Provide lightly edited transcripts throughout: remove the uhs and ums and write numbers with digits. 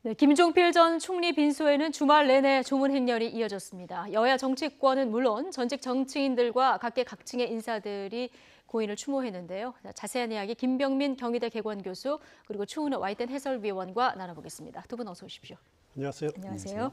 네, 김종필 전 총리 빈소에는 주말 내내 조문 행렬이 이어졌습니다. 여야 정치권은 물론 전직 정치인들과 각계각층의 인사들이 고인을 추모했는데요. 자세한 이야기 김병민 경희대 개관교수 그리고 추은호 와이텐 해설위원과 나눠보겠습니다. 두 분 어서 오십시오. 안녕하세요. 안녕하세요.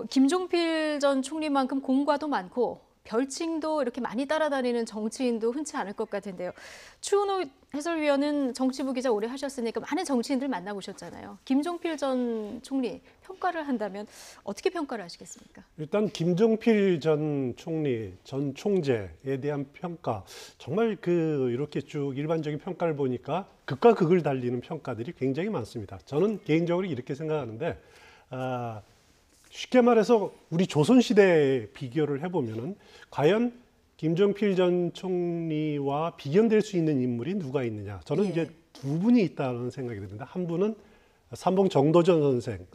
김종필 전 총리만큼 공과도 많고 별칭도 이렇게 많이 따라다니는 정치인도 흔치 않을 것 같은데요. 추은호 해설위원은 정치부 기자 오래 하셨으니까 많은 정치인들 만나보셨잖아요. 김종필 전 총리 평가를 한다면 어떻게 평가를 하시겠습니까? 일단 김종필 전 총리, 전 총재에 대한 평가, 정말 이렇게 쭉 일반적인 평가를 보니까 극과 극을 달리는 평가들이 굉장히 많습니다. 저는 개인적으로 이렇게 생각하는데, 쉽게 말해서 우리 조선시대에 비교를 해보면은 과연 김종필 전 총리와 비견될 수 있는 인물이 누가 있느냐. 저는 이제 두 분이 있다는 생각이 듭니다. 한 분은 삼봉 정도전 선생,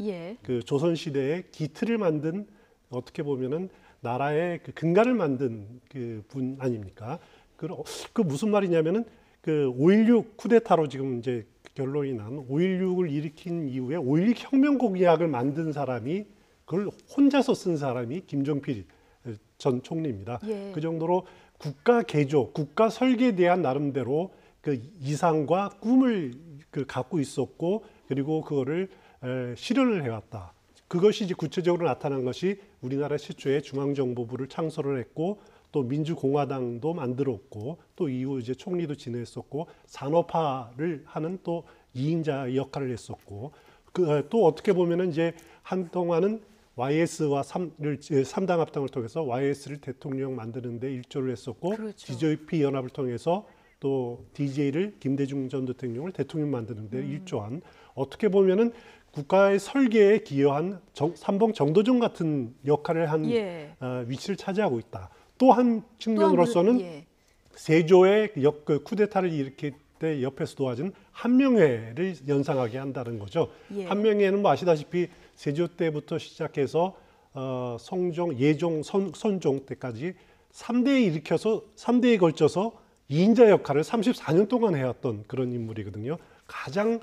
그 조선시대의 기틀을 만든 어떻게 보면은 나라의 그 근간을 만든 그 분 아닙니까? 그 무슨 말이냐면은 그 5.16 쿠데타로 지금 이제 결론이 난 5.16을 일으킨 이후에 5.16 혁명 공약을 만든 사람이 그걸 혼자서 쓴 사람이 김종필 전 총리입니다. 그 정도로 국가 개조, 국가 설계에 대한 나름대로 그 이상과 꿈을 갖고 있었고, 그리고 그거를 실현을 해왔다. 그것이 이제 구체적으로 나타난 것이 우리나라 최초의 중앙정보부를 창설을 했고, 또 민주공화당도 만들었고, 또 이후 이제 총리도 지냈었고, 산업화를 하는 또 2인자 역할을 했었고, 또 어떻게 보면은 이제 한동안은 YS와 3당 합당을 통해서 YS를 대통령 만드는데 일조를 했었고, DJP 연합을 통해서 또 DJ를 김대중 전 대통령을 대통령 만드는데 일조한, 어떻게 보면은 국가의 설계에 기여한 삼봉 정도전 같은 역할을 한 위치를 차지하고 있다. 또 한 측면으로서는 세조의 쿠데타를 일으킬 때 옆에서 도와준 한명회를 연상하게 한다는 거죠. 한명회는 뭐 아시다시피 세조 때부터 시작해서 성종, 예종, 선종 때까지 3대에 일으켜서 3대에 걸쳐서 2인자 역할을 34년 동안 해왔던 그런 인물이거든요. 가장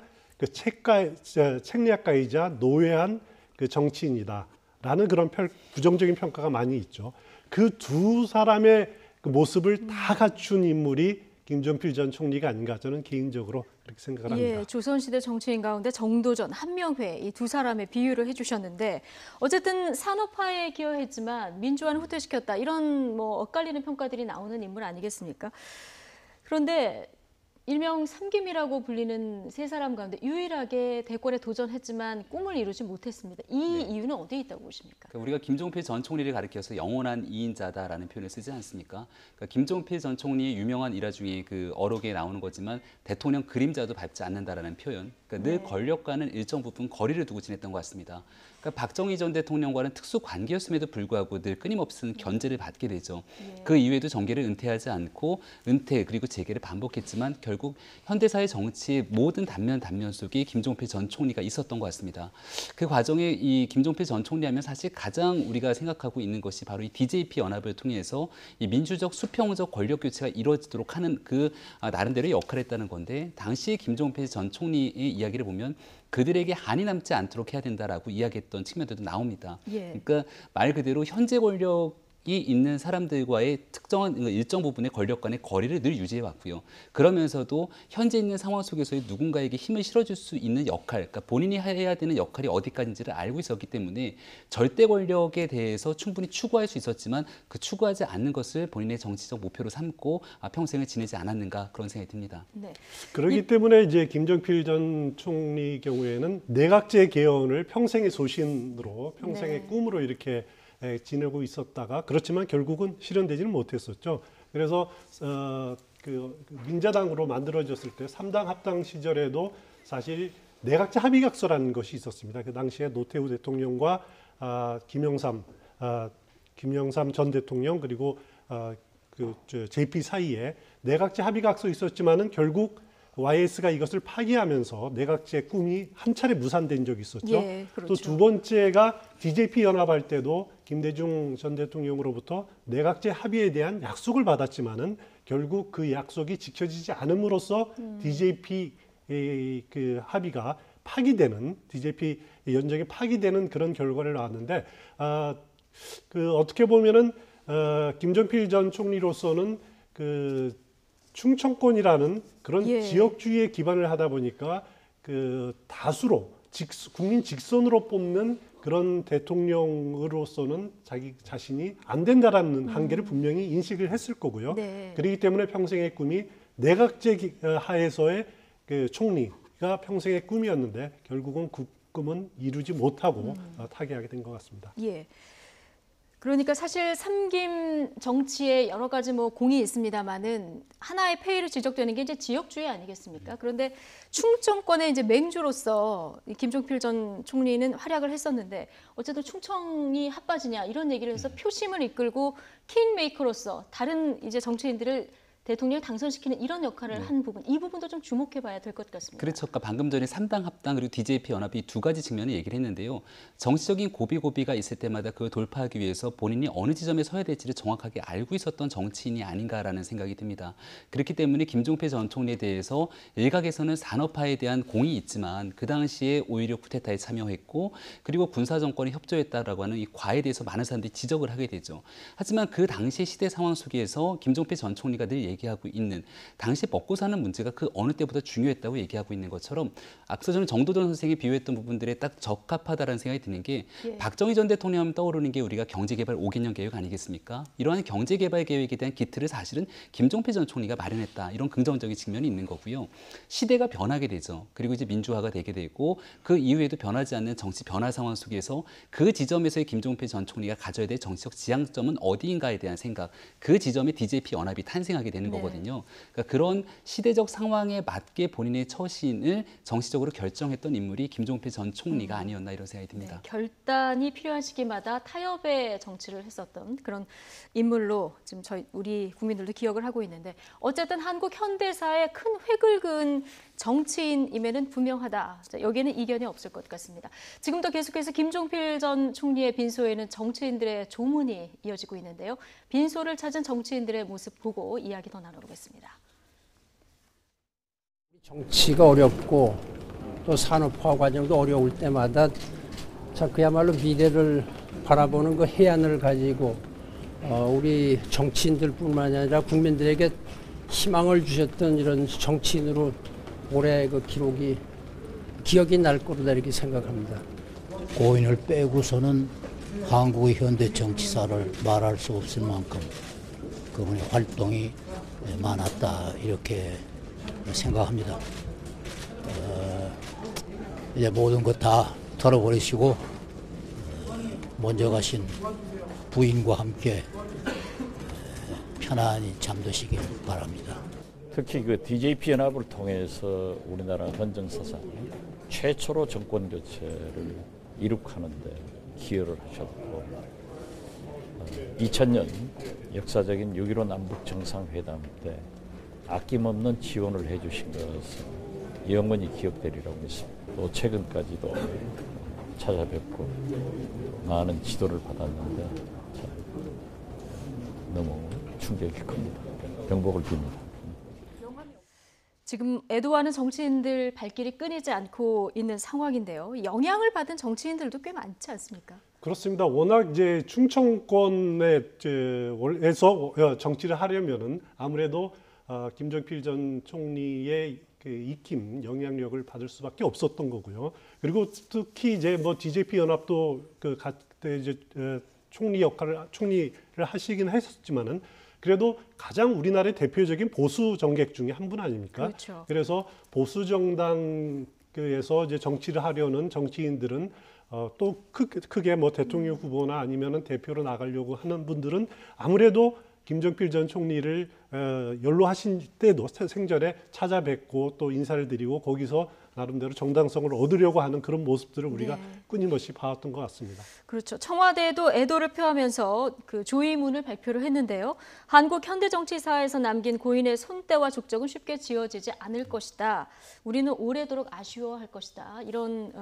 책략가이자 노회한 그 정치인이다라는 그런 부정적인 평가가 많이 있죠. 그 두 사람의 그 모습을 다 갖춘 인물이 김종필 전 총리가 아닌가, 저는 개인적으로 그렇게 생각을 합니다. 조선시대 정치인 가운데 정도전, 한명회 이 두 사람의 비유를 해주셨는데, 어쨌든 산업화에 기여했지만 민주화는 후퇴시켰다, 이런 엇갈리는 평가들이 나오는 인물 아니겠습니까? 그런데 일명 삼김이라고 불리는 세 사람 가운데 유일하게 대권에 도전했지만 꿈을 이루지 못했습니다. 이 이유는 어디에 있다고 보십니까? 우리가 김종필 전 총리를 가리켜서 영원한 2인자다라는 표현을 쓰지 않습니까? 김종필 전 총리의 유명한 일화 중에 그 어록에 나오는 거지만 대통령 그림자도 밟지 않는다라는 표현. 늘 권력과는 일정 부분 거리를 두고 지냈던 것 같습니다. 박정희 전 대통령과는 특수 관계였음에도 불구하고 늘 끊임없는 견제를 받게 되죠. 그 이후에도 정계를 은퇴하지 않고 은퇴 그리고 재계를 반복했지만 결국 현대사의 정치의 모든 단면 속에 김종필 전 총리가 있었던 것 같습니다. 그 과정에 이 김종필 전 총리하면 사실 가장 우리가 생각하고 있는 것이 바로 이 DJP 연합을 통해서 이 민주적 수평적 권력 교체가 이루어지도록 하는 그 나름대로의 역할을 했다는 건데, 당시 김종필 전 총리의 이야기를 보면 그들에게 한이 남지 않도록 해야 된다라고 이야기했던 측면들도 나옵니다. 그러니까 말 그대로 현재 권력이 있는 사람들과의 특정한 일정 부분의 권력 간의 거리를 늘 유지해 왔고요. 그러면서도 현재 있는 상황 속에서의 누군가에게 힘을 실어줄 수 있는 역할, 그러니까 본인이 해야 되는 역할이 어디까지인지를 알고 있었기 때문에 절대 권력에 대해서 충분히 추구할 수 있었지만 그 추구하지 않는 것을 본인의 정치적 목표로 삼고 평생을 지내지 않았는가, 그런 생각이 듭니다. 그렇기 때문에 이제 김종필 전 총리 경우에는 내각제 개헌을 평생의 소신으로, 평생의 꿈으로 이렇게 지내고 있었다가, 그렇지만 결국은 실현되지는 못했었죠. 그래서 민자당으로 만들어졌을 때 3당 합당 시절에도 사실 내각제 합의각서라는 것이 있었습니다. 그 당시에 노태우 대통령과 김영삼 전 대통령, 그리고 JP 사이에 내각제 합의각서 있었지만은 결국 YS가 이것을 파기하면서 내각제 꿈이 한 차례 무산된 적이 있었죠. 또 두 번째가 DJP 연합할 때도 김대중 전 대통령으로부터 내각제 합의에 대한 약속을 받았지만은 결국 그 약속이 지켜지지 않음으로써 DJP 그 합의가 파기되는 DJP 연정이 파기되는 그런 결과를 나왔는데 어떻게 보면은 김종필 전 총리로서는 그 충청권이라는 그런 예. 지역주의에 기반을 하다 보니까 그 다수로 국민 직선으로 뽑는 그런 대통령으로서는 자기 자신이 안 된다라는 한계를 분명히 인식을 했을 거고요. 네. 그렇기 때문에 평생의 꿈이 내각제 하에서의 그 총리가 평생의 꿈이었는데 결국은 그 꿈은 이루지 못하고 타계하게 된 것 같습니다. 예. 그러니까 사실 삼김 정치에 여러 가지 뭐 공이 있습니다만은 하나의 폐해로 지적되는 게 이제 지역주의 아니겠습니까? 그런데 충청권의 이제 맹주로서 이 김종필 전 총리는 활약을 했었는데 어쨌든 충청이 핫바지냐 이런 얘기를 해서 표심을 이끌고 킹메이커로서 다른 이제 정치인들을 대통령을 당선시키는 이런 역할을 한 부분, 이 부분도 좀 주목해봐야 될 것 같습니다. 그렇죠. 아까 방금 전에 3당 합당 그리고 DJP 연합이 두 가지 측면을 얘기를 했는데요. 정치적인 고비고비가 있을 때마다 그걸 돌파하기 위해서 본인이 어느 지점에 서야 될지를 정확하게 알고 있었던 정치인이 아닌가라는 생각이 듭니다. 그렇기 때문에 김종필 전 총리에 대해서 일각에서는 산업화에 대한 공이 있지만 그 당시에 오히려 쿠데타에 참여했고 그리고 군사정권에 협조했다라고 하는 이 과에 대해서 많은 사람들이 지적을 하게 되죠. 하지만 그 당시 시대 상황 속에서 김종필 전 총리가 늘 얘기하고 있는 당시 먹고 사는 문제가 그 어느 때보다 중요했다고 얘기하고 있는 것처럼 앞서 저는 정도전 선생이 비유했던 부분들에 딱 적합하다라는 생각이 드는 게 예. 박정희 전 대통령 하면 떠오르는 게 우리가 경제개발 5개년 계획 아니겠습니까? 이러한 경제개발 계획에 대한 기틀을 사실은 김종필 전 총리가 마련했다. 이런 긍정적인 측면이 있는 거고요. 시대가 변하게 되죠. 그리고 이제 민주화가 되게 되고 그 이후에도 변하지 않는 정치 변화 상황 속에서 그 지점에서의 김종필 전 총리가 가져야 될 정치적 지향점은 어디인가에 대한 생각, 그 지점에 DJP 연합이 탄생하게 되는 거거든요. 그러니까 그런 시대적 상황에 맞게 본인의 처신을 정치적으로 결정했던 인물이 김종필 전 총리가 아니었나 이런 생각이 듭니다. 네, 결단이 필요한 시기마다 타협의 정치를 했었던 그런 인물로 지금 우리 국민들도 기억을 하고 있는데 어쨌든 한국 현대사에 큰 획을 그은 정치인임에는 분명하다. 자, 여기에는 이견이 없을 것 같습니다. 지금도 계속해서 김종필 전 총리의 빈소에는 정치인들의 조문이 이어지고 있는데요. 빈소를 찾은 정치인들의 모습 보고 이야기 더 나눠보겠습니다. 정치가 어렵고 또 산업화 과정도 어려울 때마다 자 그야말로 미래를 바라보는 그 해안을 가지고 우리 정치인들뿐만 아니라 국민들에게 희망을 주셨던 이런 정치인으로 올해 그 기억이 날 거다 이렇게 생각합니다. 고인을 빼고서는 한국의 현대 정치사를 말할 수 없을 만큼 그분의 활동이 많았다 이렇게 생각합니다. 이제 모든 것 다 털어버리시고 먼저 가신 부인과 함께 편안히 잠드시길 바랍니다. 특히 그 DJP 연합을 통해서 우리나라 헌정사상 최초로 정권 교체를 이룩하는데 기여를 하셨고 2000년 역사적인 6.15 남북 정상회담 때 아낌없는 지원을 해주신 것은 영원히 기억되리라고 믿습니다. 또 최근까지도 찾아뵙고 많은 지도를 받았는데 참 너무 충격이 큽니다. 병복을 빕니다. 지금 애도하는 정치인들 발길이 끊이지 않고 있는 상황인데요. 영향을 받은 정치인들도 꽤 많지 않습니까? 그렇습니다. 워낙 이제 충청권에서 정치를 하려면은 아무래도 김종필 전 총리의 그 익힘, 영향력을 받을 수밖에 없었던 거고요. 그리고 특히 이제 뭐 DJP 연합도 그때 이제 총리를 하시긴 했었지만은 그래도 가장 우리나라의 대표적인 보수 정객 중에 한 분 아닙니까? 그렇죠. 그래서 보수 정당에서 이제 정치를 하려는 정치인들은 또 크게 뭐 대통령 후보나 아니면은 대표로 나가려고 하는 분들은 아무래도 김종필 전 총리를 연로하신 때도 생전에 찾아뵙고 또 인사를 드리고 거기서 나름대로 정당성을 얻으려고 하는 그런 모습들을 우리가 끊임없이 봐왔던 것 같습니다. 그렇죠. 청와대도 애도를 표하면서 그 조의문을 발표를 했는데요. 한국 현대 정치사에서 남긴 고인의 손때와 족적은 쉽게 지워지지 않을 것이다. 우리는 오래도록 아쉬워할 것이다. 이런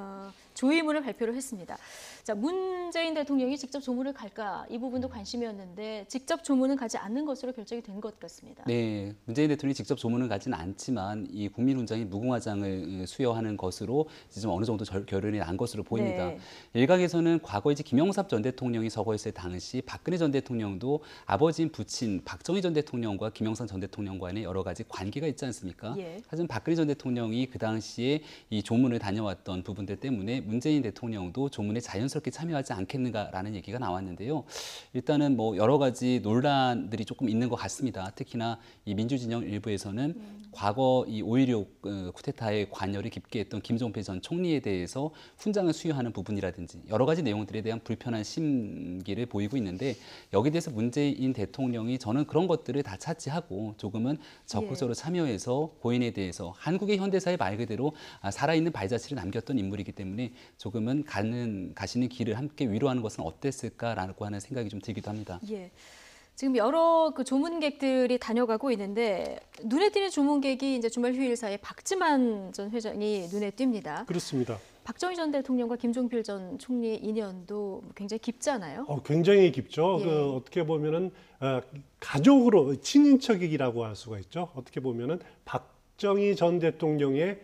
조의문을 발표를 했습니다. 자, 문재인 대통령이 직접 조문을 갈까 이 부분도 관심이었는데 직접 조문은 가지 않는 것으로 결정이 된 것 같습니다. 네, 문재인 대통령이 직접 조문을 가지는 않지만 이 국민훈장이 무궁화장을 수여 수여하는 것으로 이제 좀 어느 정도 결론이 난 것으로 보입니다. 네. 일각에서는 과거 이제 김영삼 전 대통령이 서거 있을 당시 박근혜 전 대통령도 아버지인 부친 박정희 전 대통령과 김영삼 전 대통령 간에 여러 가지 관계가 있지 않습니까? 예. 하지만 박근혜 전 대통령이 그 당시에 이 조문을 다녀왔던 부분들 때문에 문재인 대통령도 조문에 자연스럽게 참여하지 않겠는가라는 얘기가 나왔는데요. 일단은 뭐 여러 가지 논란들이 조금 있는 것 같습니다. 특히나 이 민주진영 일부에서는 과거 이 5.16 쿠데타에 관여를 깊게 했던 김종필 전 총리에 대해서 훈장을 수여하는 부분이라든지 여러 가지 내용들에 대한 불편한 심기를 보이고 있는데 여기에 대해서 문재인 대통령이 저는 그런 것들을 다 차치하고 조금은 적극적으로 참여해서 고인에 대해서 한국의 현대사의 말 그대로 살아있는 발자취를 남겼던 인물이기 때문에 조금은 가시는 길을 함께 위로하는 것은 어땠을까라고 하는 생각이 좀 들기도 합니다. 예. 지금 여러 그 조문객들이 다녀가고 있는데 눈에 띄는 조문객이 이제 주말 휴일 사이에 박지만 전 회장이 눈에 띕니다. 그렇습니다. 박정희 전 대통령과 김종필 전 총리의 인연도 굉장히 깊잖아요. 굉장히 깊죠. 예. 그 어떻게 보면은 가족으로 친인척이라고 할 수가 있죠. 어떻게 보면은 박정희 전 대통령의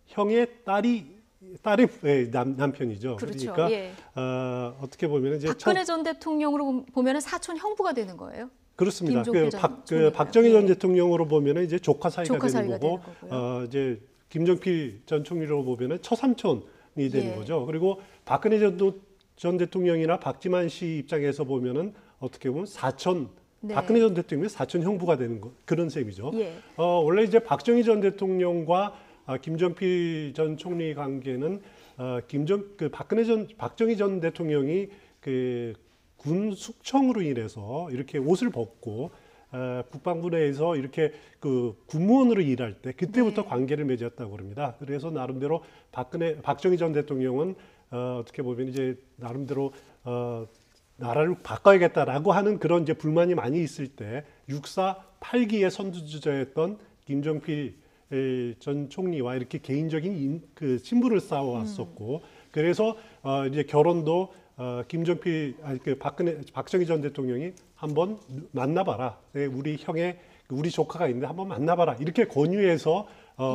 형의 딸의 남편이죠. 그렇죠. 그러니까 예. 어떻게 보면 이제 박근혜 전 대통령으로 보면은 사촌 형부가 되는 거예요. 그렇습니다. 김종필 전 총리가. 박정희 전 예. 대통령으로 보면은 이제 조카 사이가 조카 되는 사이가 거고, 되는 거고요. 이제 김종필 전 총리로 보면은 처삼촌이 되는 예. 거죠. 그리고 박근혜 전 대통령이나 박지만 씨 입장에서 보면은 어떻게 보면 네. 박근혜 전 대통령의 사촌 형부가 되는 그런 셈이죠. 예. 원래 이제 박정희 전 대통령과 김종필 전 총리 관계는 박정희 전 대통령이 그 군 숙청으로 인해서 이렇게 옷을 벗고 국방부 내에서 이렇게 그 군무원으로 일할 때 그때부터 네. 관계를 맺었다고 합니다. 그래서 나름대로 박정희 전 대통령은 어떻게 보면 이제 나름대로 나라를 바꿔야겠다라고 하는 그런 이제 불만이 많이 있을 때 육사 8기의 선두주자였던 김종필 전 총리와 이렇게 개인적인 그 친분을 쌓아왔었고 그래서 이제 결혼도 박정희 전 대통령이 한번 만나봐라. 우리 조카가 있는데 한번 만나봐라. 이렇게 권유해서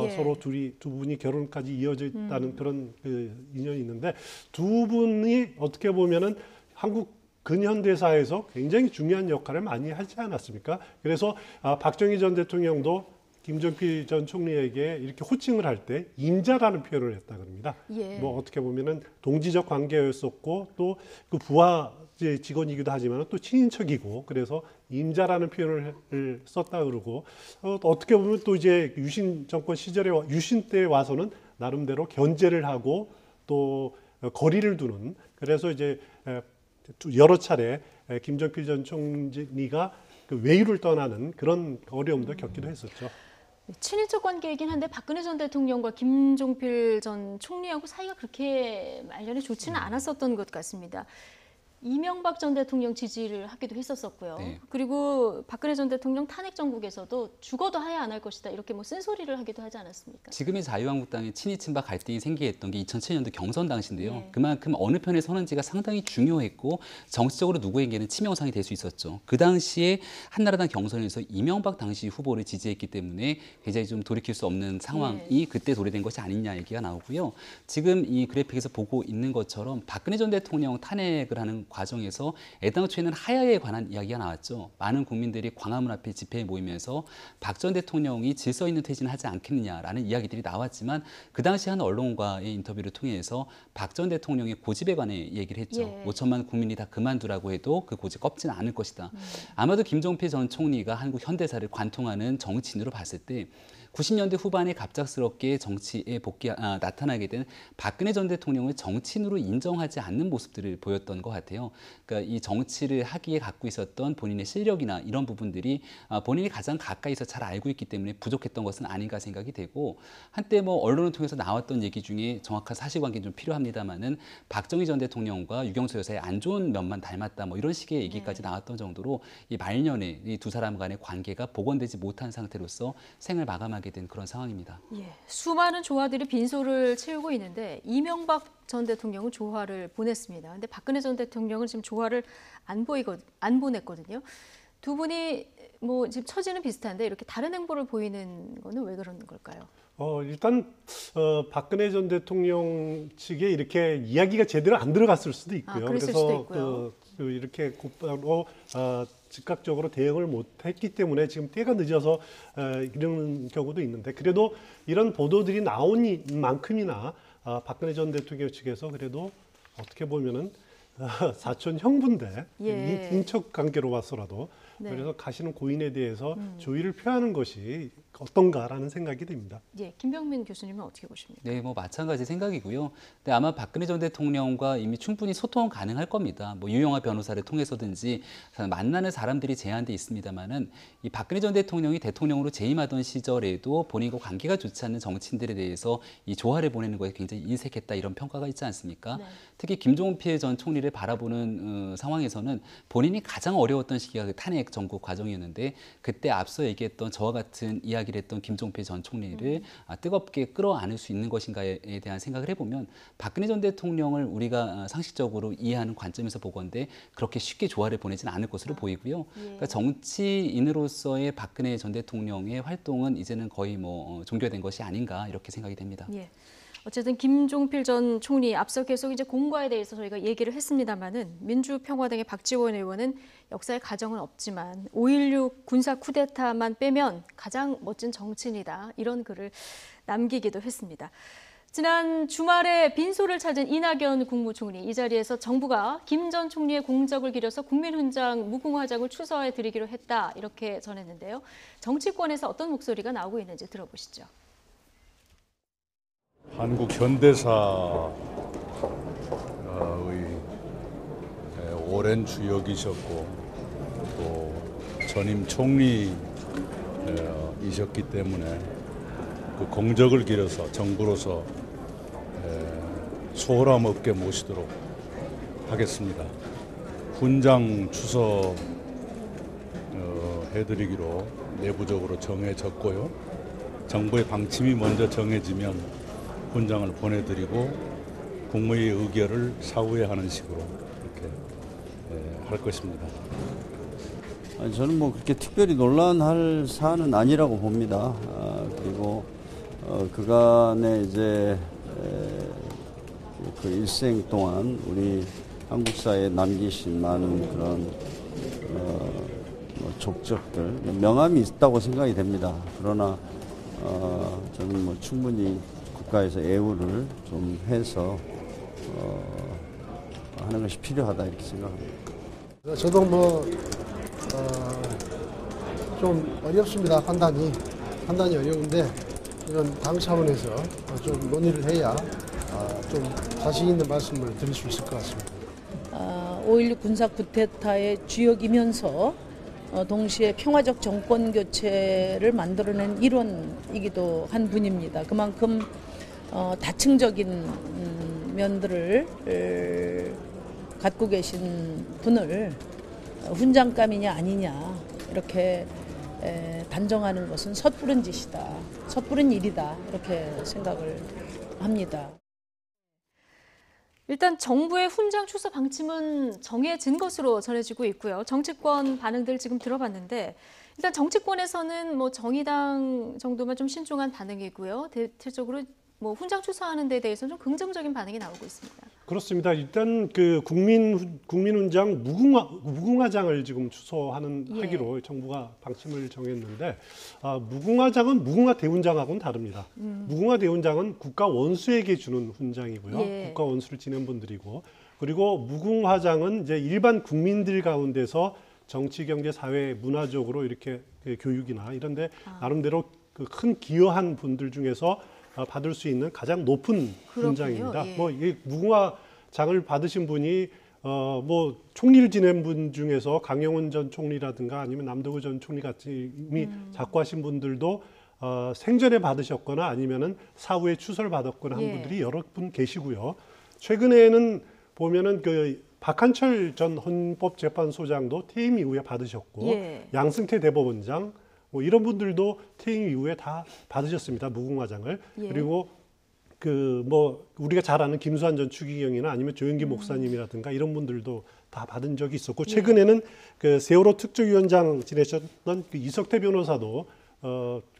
예. 서로 두 분이 결혼까지 이어져 있다는 그런 그 인연이 있는데 두 분이 어떻게 보면은 한국 근현대사에서 굉장히 중요한 역할을 많이 하지 않았습니까? 그래서 박정희 전 대통령도 김종필 전 총리에게 이렇게 호칭을 할 때 임자라는 표현을 했다 그럽니다. 예. 뭐 어떻게 보면은 동지적 관계였었고 또 그 부하 직원이기도 하지만 또 친인척이고 그래서 임자라는 표현을 썼다 그러고 어떻게 보면 또 이제 유신 정권 시절에 유신 때 와서는 나름대로 견제를 하고 또 거리를 두는 그래서 이제 여러 차례 김종필 전 총리가 그 외유를 떠나는 그런 어려움도 겪기도 했었죠. 친인척 관계이긴 한데 박근혜 전 대통령과 김종필 전 총리하고 사이가 그렇게 말년에 좋지는 않았었던 것 같습니다. 이명박 전 대통령 지지를 하기도 했었고요. 네. 그리고 박근혜 전 대통령 탄핵 정국에서도 죽어도 하야 안 할 것이다 이렇게 뭐 쓴소리를 하기도 하지 않았습니까? 지금의 자유한국당의 친이 친박 갈등이 생기게 했던 게 2007년도 경선 당시인데요. 네. 그만큼 어느 편에 서는지가 상당히 중요했고 정치적으로 누구에게는 치명상이 될 수 있었죠. 그 당시에 한나라당 경선에서 이명박 당시 후보를 지지했기 때문에 굉장히 좀 돌이킬 수 없는 상황이 그때 도래된 것이 아니냐 얘기가 나오고요. 지금 이 그래픽에서 보고 있는 것처럼 박근혜 전 대통령 탄핵을 하는 과정에서 애당초에는 하야에 관한 이야기가 나왔죠. 많은 국민들이 광화문 앞에 집회에 모이면서 박 전 대통령이 질서 있는 퇴진을 하지 않겠느냐라는 이야기들이 나왔지만 그 당시 한 언론과의 인터뷰를 통해서 박 전 대통령의 고집에 관해 얘기를 했죠. 예. 5천만 국민이 다 그만두라고 해도 그 고집 꺾지는 않을 것이다. 아마도 김종필 전 총리가 한국 현대사를 관통하는 정치인으로 봤을 때 90년대 후반에 갑작스럽게 정치에 나타나게 된 박근혜 전 대통령을 정치인으로 인정하지 않는 모습들을 보였던 것 같아요. 그러니까 이 정치를 하기에 갖고 있었던 본인의 실력이나 이런 부분들이 본인이 가장 가까이서 잘 알고 있기 때문에 부족했던 것은 아닌가 생각이 되고 한때 뭐 언론을 통해서 나왔던 얘기 중에 정확한 사실관계는 좀 필요합니다만은 박정희 전 대통령과 유경수 여사의 안 좋은 면만 닮았다 뭐 이런 식의 얘기까지 나왔던 정도로 이 말년에 이 두 사람 간의 관계가 복원되지 못한 상태로서 생을 마감하게 된 그런 상황입니다. 예, 수많은 조화들이 빈소를 채우고 있는데 이명박 전 대통령은 조화를 보냈습니다. 근데 박근혜 전 대통령은 지금 조화를 안 보냈거든요. 두 분이 뭐 지금 처지는 비슷한데 이렇게 다른 행보를 보이는 거는 왜 그런 걸까요? 일단 박근혜 전 대통령 측에 이렇게 이야기가 제대로 안 들어갔을 수도 있고요. 그랬을 그래서 수도 있고요. 이렇게 곧바로 즉각적으로 대응을 못했기 때문에 지금 때가 늦어서 이런 경우도 있는데, 그래도 이런 보도들이 나온 만큼이나 박근혜 전 대통령 측에서 그래도 어떻게 보면은 사촌 형부인데 예. 인척 관계로 봤어라도 네. 그래서 가시는 고인에 대해서 조의를 표하는 것이 어떤가라는 생각이 듭니다. 예, 김병민 교수님은 어떻게 보십니까? 네, 뭐 마찬가지 생각이고요. 근데 아마 박근혜 전 대통령과 이미 충분히 소통 가능할 겁니다. 뭐 유영하 변호사를 통해서든지 만나는 사람들이 제한돼 있습니다만은 이 박근혜 전 대통령이 대통령으로 재임하던 시절에도 본인과 관계가 좋지 않는 정치인들에 대해서 이 조화를 보내는 것에 굉장히 인색했다 이런 평가가 있지 않습니까? 네. 특히 김종필 전 총리를 바라보는 상황에서는 본인이 가장 어려웠던 시기가 그 탄핵 정국 과정이었는데, 그때 앞서 얘기했던 저와 같은 이야기를 했던 김종필 전 총리를 뜨겁게 끌어안을 수 있는 것인가에 대한 생각을 해보면 박근혜 전 대통령을 우리가 상식적으로 이해하는 관점에서 보건대 그렇게 쉽게 조화를 보내지는 않을 것으로 보이고요. 그러니까 정치인으로서의 박근혜 전 대통령의 활동은 이제는 거의 뭐 종결된 것이 아닌가 이렇게 생각이 됩니다. 예. 어쨌든 김종필 전 총리 앞서 계속 이제 공과에 대해서 저희가 얘기를 했습니다만은 민주평화당의 박지원 의원은 역사의 가정은 없지만 5.16 군사 쿠데타만 빼면 가장 멋진 정치인이다 이런 글을 남기기도 했습니다. 지난 주말에 빈소를 찾은 이낙연 국무총리, 이 자리에서 정부가 김 전 총리의 공적을 기려서 국민훈장 무궁화장을 추서해 드리기로 했다 이렇게 전했는데요. 정치권에서 어떤 목소리가 나오고 있는지 들어보시죠. 한국 현대사의 오랜 주역이셨고 또 전임 총리이셨기 때문에 그 공적을 기려서 정부로서 소홀함 없게 모시도록 하겠습니다. 훈장 추서 해드리기로 내부적으로 정해졌고요. 정부의 방침이 먼저 정해지면 훈장을 보내드리고 국무회의 의결을 사후에 하는 식으로 이렇게 할 것입니다. 저는 뭐 그렇게 특별히 논란할 사안은 아니라고 봅니다. 그리고 그간에 이제 그 일생 동안 우리 한국 사회에 남기신 많은 그런 족적들 명함이 있다고 생각이 됩니다. 그러나 저는 뭐 충분히 국가에서 애우를 좀 해서 하는 것이 필요하다 이렇게 생각합니다. 저도 뭐 좀 어렵습니다. 판단이 어려운데 이런 당 차원에서 좀 논의를 해야 좀 자신 있는 말씀을 드릴 수 있을 것 같습니다. 5.16 군사 쿠데타의 주역이면서 동시에 평화적 정권 교체를 만들어낸 일원이기도 한 분입니다. 그만큼 다층적인 면들을 갖고 계신 분을 훈장감이냐 아니냐 이렇게 단정하는 것은 섣부른 짓이다, 섣부른 일이다 이렇게 생각을 합니다. 일단 정부의 훈장 추서 방침은 정해진 것으로 전해지고 있고요. 정치권 반응들 지금 들어봤는데 일단 정치권에서는 뭐 정의당 정도만 좀 신중한 반응이고요. 대체적으로 뭐 훈장 추서하는 데 대해서는 좀 긍정적인 반응이 나오고 있습니다. 그렇습니다. 일단 그 국민훈장 무궁화장을 지금 하기로 정부가 방침을 정했는데 무궁화장은 무궁화 대훈장하고는 다릅니다. 무궁화 대훈장은 국가 원수에게 주는 훈장이고요. 국가 원수를 지낸 분들이고, 그리고 무궁화장은 이제 일반 국민들 가운데서 정치, 경제, 사회, 문화적으로 이렇게 교육이나 이런데 나름대로 큰 기여한 분들 중에서 받을 수 있는 가장 높은 훈장입니다. 뭐 이 무궁화장을 받으신 분이 뭐 총리를 지낸 분 중에서 강영훈 전 총리라든가 아니면 남도구 전 총리 같이 이미 작고하신 분들도 생전에 받으셨거나 아니면은 사후에 추서를 받았거나 한 분들이 여러 분 계시고요. 최근에는 보면은 그 박한철 전 헌법재판소장도 퇴임 이후에 받으셨고 양승태 대법원장 뭐 이런 분들도 퇴임 이후에 다 받으셨습니다. 무궁화장을. 그리고 그 뭐 우리가 잘 아는 김수환 전 추기경이나 아니면 조영기 목사님이라든가 이런 분들도 다 받은 적이 있었고, 최근에는 그 세월호 특조위원장 지내셨던 그 이석태 변호사도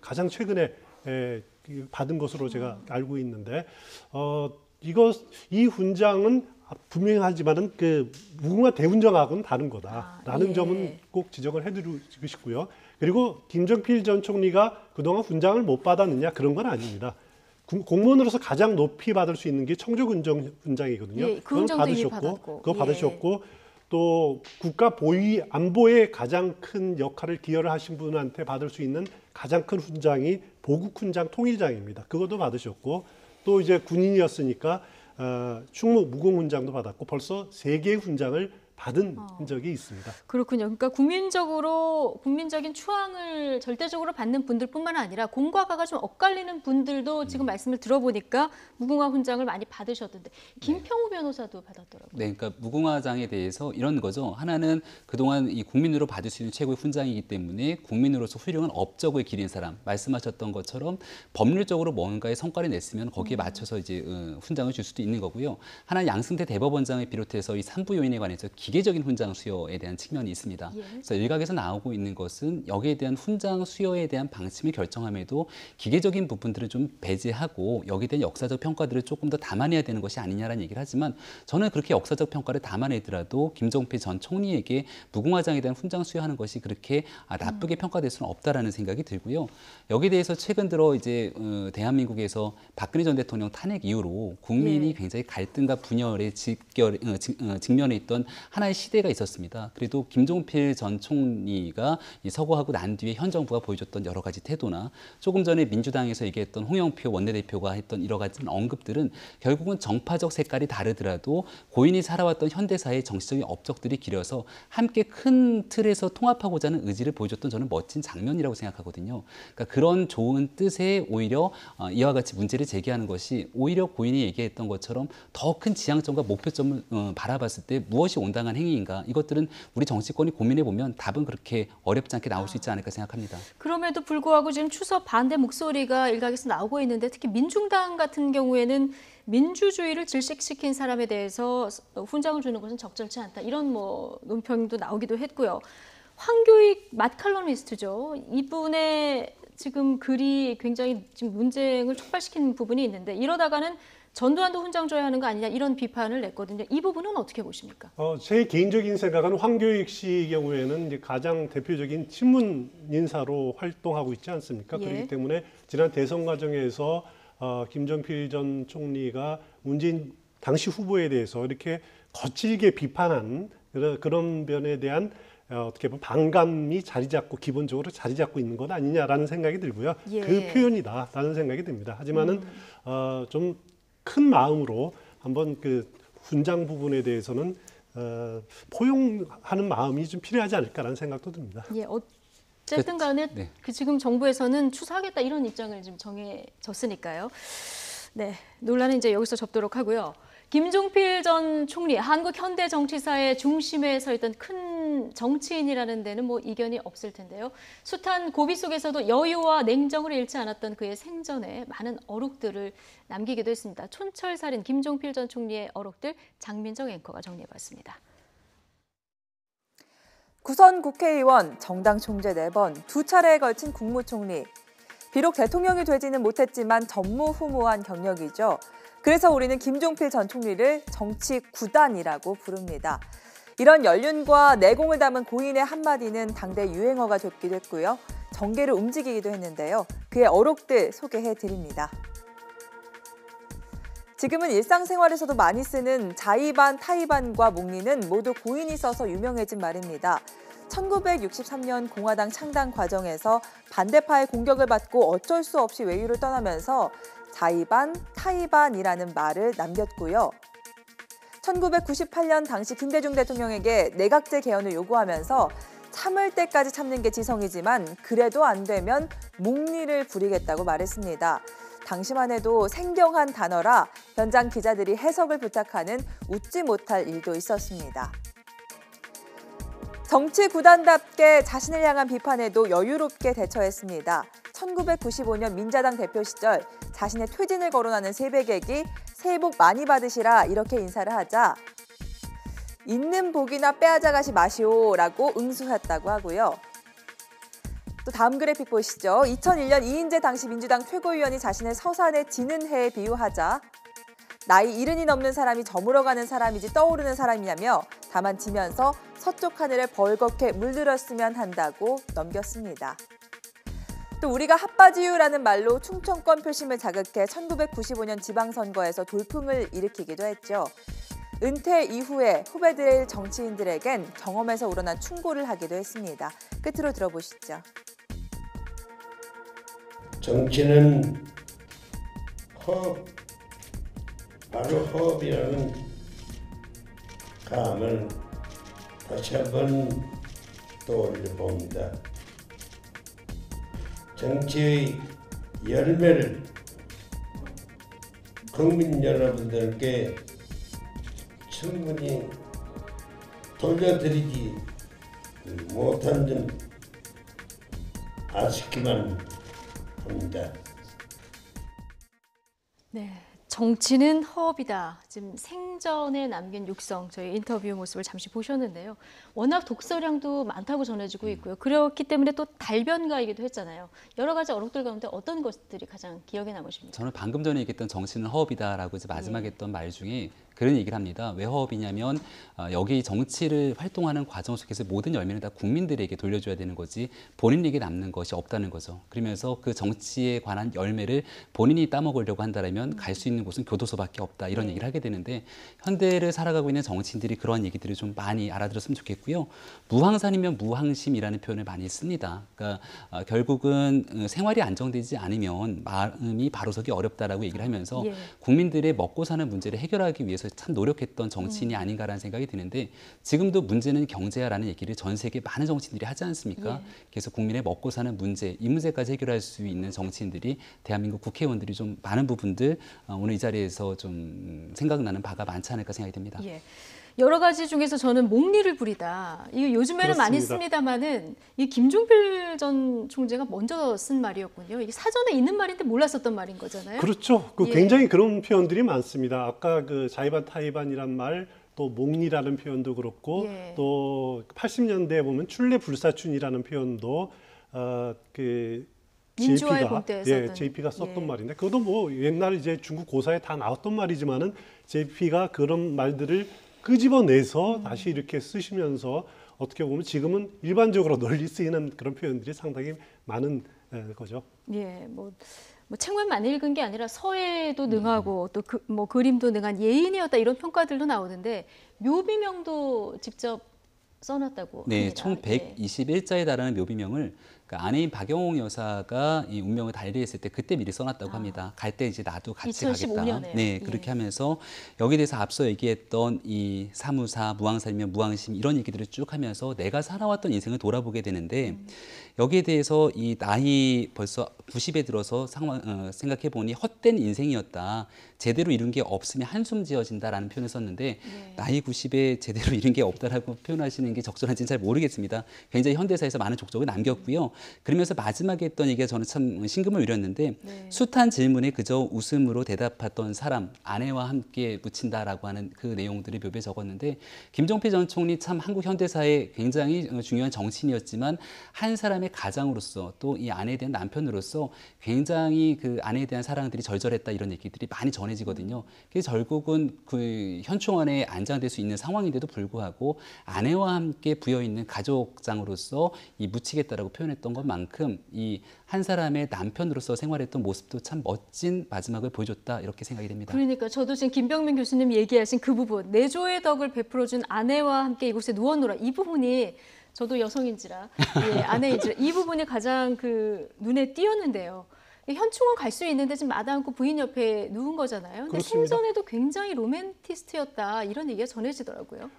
가장 최근에 받은 것으로 제가 알고 있는데 이 훈장은 분명하지만은 그 무궁화 대훈장하고는 다른 거다라는 예. 점은 꼭 지적을 해드리고 싶고요. 그리고 김정필 전 총리가 그동안 훈장을 못 받았느냐 그런 건 아닙니다. 공무원으로서 가장 높이 받을 수 있는 게 청조군정 훈장이거든요. 예, 그 그건 훈장도 이미 받으셨고, 받았고. 그거 예. 받으셨고 또 국가 보위 안보에 가장 큰 역할을 기여를 하신 분한테 받을 수 있는 가장 큰 훈장이 보국 훈장 통일장입니다. 그것도 받으셨고 또 이제 군인이었으니까 충무 무공 훈장도 받았고 벌써 3개의 훈장을 받은 적이 있습니다. 그렇군요. 그러니까 국민적인 추앙을 절대적으로 받는 분들뿐만 아니라 공과 가가 좀 엇갈리는 분들도 지금 말씀을 들어보니까 무궁화 훈장을 많이 받으셨던데 김평우 변호사도 받았더라고요. 네, 그러니까 무궁화장에 대해서 이런 거죠. 하나는 그동안 이 국민으로 받을 수 있는 최고의 훈장이기 때문에 국민으로서 훌륭한 업적을 기린 사람, 말씀하셨던 것처럼 법률적으로 뭔가의 성과를 냈으면 거기에 맞춰서 이제 훈장을 줄 수도 있는 거고요. 하나 양승태 대법원장을 비롯해서 이 3부 요인에 관해서 기계적인 훈장 수여에 대한 측면이 있습니다. 예. 그래서 일각에서 나오고 있는 것은 여기에 대한 훈장 수여에 대한 방침을 결정함에도 기계적인 부분들을 좀 배제하고 여기에 대한 역사적 평가들을 조금 더 담아내야 되는 것이 아니냐라는 얘기를 하지만 저는 그렇게 역사적 평가를 담아내더라도 김종필 전 총리에게 무궁화장에 대한 훈장 수여하는 것이 그렇게 나쁘게 평가될 수는 없다라는 생각이 들고요. 여기에 대해서 최근 들어 이제 대한민국에서 박근혜 전 대통령 탄핵 이후로 국민이 굉장히 갈등과 분열에 직면해 있던 하나의 시대가 있었습니다. 그래도 김종필 전 총리가 서거하고 난 뒤에 현 정부가 보여줬던 여러 가지 태도나 조금 전에 민주당에서 얘기했던 홍영표 원내대표가 했던 여러 가지 언급들은 결국은 정파적 색깔이 다르더라도 고인이 살아왔던 현대사의 정치적인 업적들이 길어서 함께 큰 틀에서 통합하고자 하는 의지를 보여줬던 저는 멋진 장면이라고 생각하거든요. 그러니까 그런 좋은 뜻에 오히려 이와 같이 문제를 제기하는 것이 오히려 고인이 얘기했던 것처럼 더 큰 지향점과 목표점을 바라봤을 때 무엇이 온당한 행위인가 이것들은 우리 정치권이 고민해 보면 답은 그렇게 어렵지 않게 나올 수 있지 않을까 생각합니다. 그럼에도 불구하고 지금 추석 반대 목소리가 일각에서 나오고 있는데 특히 민중당 같은 경우에는 민주주의를 질식시킨 사람에 대해서 훈장을 주는 것은 적절치 않다. 이런 논평도 나오기도 했고요. 황교익 맏칼럼니스트죠. 이분의 지금 글이 굉장히 지금 논쟁을 촉발시키는 부분이 있는데 이러다가는 전두환도 훈장 줘야 하는 거 아니냐 이런 비판을 냈거든요. 이 부분은 어떻게 보십니까? 제 개인적인 생각은 황교익 씨 경우에는 이제 가장 대표적인 친문 인사로 활동하고 있지 않습니까? 예. 그렇기 때문에 지난 대선 과정에서 김정필 전 총리가 문재인 당시 후보에 대해서 이렇게 거칠게 비판한 그런 면에 대한 어떻게 보면 반감이 기본적으로 자리 잡고 있는 것 아니냐라는 생각이 들고요. 예. 그 표현이다라는 생각이 듭니다. 하지만은 좀 큰 마음으로 한번 그 훈장 부분에 대해서는 포용하는 마음이 좀 필요하지 않을까라는 생각도 듭니다. 예, 어쨌든 간에 네. 지금 정부에서는 추사하겠다 이런 입장을 지금 정해졌으니까요. 네, 논란은 이제 여기서 접도록 하고요. 김종필 전 총리, 한국 현대 정치사의 중심에 서 있던 큰 정치인이라는 데는 이견이 없을 텐데요. 숱한 고비 속에서도 여유와 냉정을 잃지 않았던 그의 생전에 많은 어록들을 남기기도 했습니다. 촌철살인 김종필 전 총리의 어록들 장민정 앵커가 정리해봤습니다. 구선 국회의원, 정당 총재 4번, 2차례에 걸친 국무총리. 비록 대통령이 되지는 못했지만 전무후무한 경력이죠. 그래서 우리는 김종필 전 총리를 정치 구단이라고 부릅니다. 이런 연륜과 내공을 담은 고인의 한마디는 당대 유행어가 됐기도 했고요. 정계를 움직이기도 했는데요. 그의 어록들 소개해드립니다. 지금은 일상생활에서도 많이 쓰는 자의반, 타의반과 목리는 모두 고인이 써서 유명해진 말입니다. 1963년 공화당 창당 과정에서 반대파의 공격을 받고 어쩔 수 없이 외유를 떠나면서 자의반, 타의반이라는 말을 남겼고요. 1998년 당시 김대중 대통령에게 내각제 개헌을 요구하면서 참을 때까지 참는 게 지성이지만 그래도 안 되면 목리를 부리겠다고 말했습니다. 당시만 해도 생경한 단어라 현장 기자들이 해석을 부탁하는 웃지 못할 일도 있었습니다. 정치 구단답게 자신을 향한 비판에도 여유롭게 대처했습니다. 1995년 민자당 대표 시절 자신의 퇴진을 거론하는 세배객이 새해 복 많이 받으시라 이렇게 인사를 하자 있는 복이나 빼앗아가시 마시오라고 응수했다고 하고요. 또 다음 그래픽 보시죠. 2001년 이인재 당시 민주당 최고위원이 자신을 서산에 지는 해에 비유하자 나이 70이 넘는 사람이 저물어가는 사람이지 떠오르는 사람이냐며 다만 지면서 서쪽 하늘에 벌겋게 물들었으면 한다고 넘겼습니다. 또 우리가 핫바지유라는 말로 충청권 표심을 자극해 1995년 지방선거에서 돌풍을 일으키기도 했죠. 은퇴 이후에 후배들 정치인들에겐 경험에서 우러난 충고를 하기도 했습니다. 끝으로 들어보시죠. 정치는 허업, 바로 허업이라는 감을 다시 한번 떠올려 봅니다. 정치의 열매를 국민 여러분들께 충분히 돌려드리지 못한 점 아쉽기만 합니다. 네, 정치는 허업이다. 지금 생전에 남긴 육성, 저희 인터뷰 모습을 잠시 보셨는데요. 워낙 독서량도 많다고 전해지고 있고요. 그렇기 때문에 또 달변가이기도 했잖아요. 여러 가지 어록들 가운데 어떤 것들이 가장 기억에 남으십니까? 저는 방금 전에 얘기했던 정치는 허업이다라고 이제 마지막에 했던 말 중에 그런 얘기를 합니다. 왜 허업이냐면 여기 정치를 활동하는 과정 속에서 모든 열매는 다 국민들에게 돌려줘야 되는 거지 본인에게 남는 것이 없다는 거죠. 그러면서 그 정치에 관한 열매를 본인이 따먹으려고 한다면 갈 수 있는 곳은 교도소밖에 없다 이런 얘기를 하게 되는데 현대를 살아가고 있는 정치인들이 그런 얘기들을 좀 많이 알아들었으면 좋겠고요. 무항산이면 무항심이라는 표현을 많이 씁니다. 그러니까 결국은 생활이 안정되지 않으면 마음이 바로서기 어렵다라고 얘기를 하면서 국민들의 먹고 사는 문제를 해결하기 위해서 참 노력했던 정치인이 아닌가라는 생각이 드는데 지금도 문제는 경제야라는 얘기를 전 세계 많은 정치인들이 하지 않습니까? 그래서 국민의 먹고 사는 문제, 이 문제까지 해결할 수 있는 정치인들이 대한민국 국회의원들이 좀 많은 부분들 오늘 이 자리에서 좀 생각나는 바가 많지 않을까 생각이 됩니다. 여러 가지 중에서 저는 목리를 부리다. 이거 요즘에는 그렇습니다. 많이 씁니다만은 이 김종필 전 총재가 먼저 쓴 말이었군요. 이게 사전에 있는 말인데 몰랐었던 말인 거잖아요. 그렇죠. 굉장히 그런 표현들이 많습니다. 아까 그 자의반 타의반이란 말, 또 목리라는 표현도 그렇고 또 80년대에 보면 출래 불사춘이라는 표현도 민주화의 봄때에 썼던. JP가 썼던 말인데 그것도 뭐 옛날 이제 중국 고사에 다 나왔던 말이지만은 JP가 그런 말들을 끄집어내서 다시 이렇게 쓰시면서 어떻게 보면 지금은 일반적으로 널리 쓰이는 그런 표현들이 상당히 많은 거죠. 뭐 책만 많이 읽은 게 아니라 서예도 능하고 또 뭐 그림도 능한 예인이었다 이런 평가들도 나오는데 묘비명도 직접 써놨다고 네, 합니다. 총 121자에 달하는 묘비명을 그러니까 아내인 박영옥 여사가 이 운명을 달리했을 때 그때 미리 써놨다고 합니다. 갈 때 이제 나도 같이 2015년에요. 가겠다. 네, 그렇게 하면서 여기에 대해서 앞서 얘기했던 이 사무사, 무항산이면 무항심 이런 얘기들을 쭉 하면서 내가 살아왔던 인생을 돌아보게 되는데 여기에 대해서 이 나이 벌써 90에 들어서 생각해 보니 헛된 인생이었다. 제대로 이룬 게 없으면 한숨 지어진다라는 표현을 썼는데 나이 90에 제대로 이룬 게 없다라고 표현하시는 게 적절한지는 잘 모르겠습니다. 굉장히 현대사에서 많은 족적을 남겼고요. 그러면서 마지막에 했던 얘기가 저는 참 심금을 울렸는데 숱한 질문에 그저 웃음으로 대답했던 사람, 아내와 함께 묻힌다라고 하는 그 내용들을 묘비에 적었는데 김종필 전 총리 참 한국 현대사의 굉장히 중요한 정치인이었지만 한 사람의 가장으로서 또 이 아내에 대한 남편으로서 굉장히 그 아내에 대한 사랑들이 절절했다 이런 얘기들이 많이 전해지거든요. 그래서 결국은 그 현충원에 안장될 수 있는 상황인데도 불구하고 아내와 함께 부여있는 가족장으로서 이 묻히겠다라고 표현했던 것만큼 이 한 사람의 남편으로서 생활했던 모습도 참 멋진 마지막을 보여줬다 이렇게 생각이 됩니다. 그러니까 저도 지금 김병민 교수님 얘기하신 그 부분, 내조의 덕을 베풀어준 아내와 함께 이곳에 누워놀아 이 부분이 저도 여성인지라 아내인지라 이 부분이 가장 그 눈에 띄었는데요. 현충원 갈 수 있는데 지금 마다 않고 부인 옆에 누운 거잖아요. 근데 생전에도 굉장히 로맨티스트였다 이런 얘기가 전해지더라고요.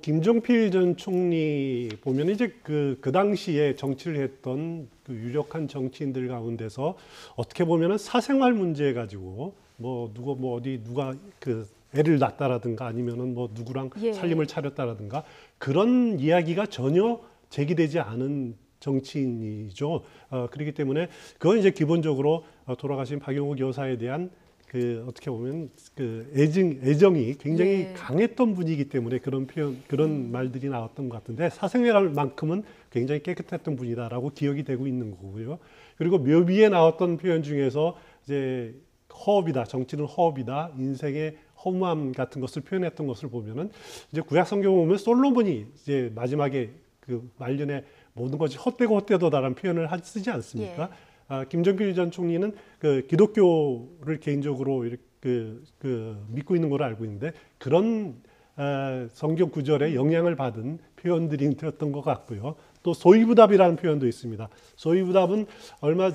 김종필 전 총리 보면 이제 그 당시에 정치를 했던 그 유력한 정치인들 가운데서 어떻게 보면은 사생활 문제 가지고 누가 그 애를 낳았다라든가 아니면은 뭐 누구랑 살림을 차렸다라든가 그런 이야기가 전혀 제기되지 않은 정치인이죠. 그렇기 때문에 그건 이제 기본적으로 돌아가신 박영옥 여사에 대한 그 어떻게 보면 그 애정이 굉장히 예. 강했던 분이기 때문에 그런 표현, 그런 말들이 나왔던 것 같은데 사생활만큼은 굉장히 깨끗했던 분이다라고 기억이 되고 있는 거고요. 그리고 묘비에 나왔던 표현 중에서 이제 허업이다, 정치는 허업이다, 인생의 허무함 같은 것을 표현했던 것을 보면은 이제 구약 성경 보면 솔로몬이 이제 마지막에 그 말년에 모든 것이 헛되고 헛되도다라는 표현을 쓰지 않습니까? 예. 김정필 전 총리는 그 기독교를 개인적으로 이렇게 믿고 있는 걸로 알고 있는데 그런 성경 구절에 영향을 받은 표현들이 되었던 것 같고요. 또 소위부답이라는 표현도 있습니다. 소위부답은 얼마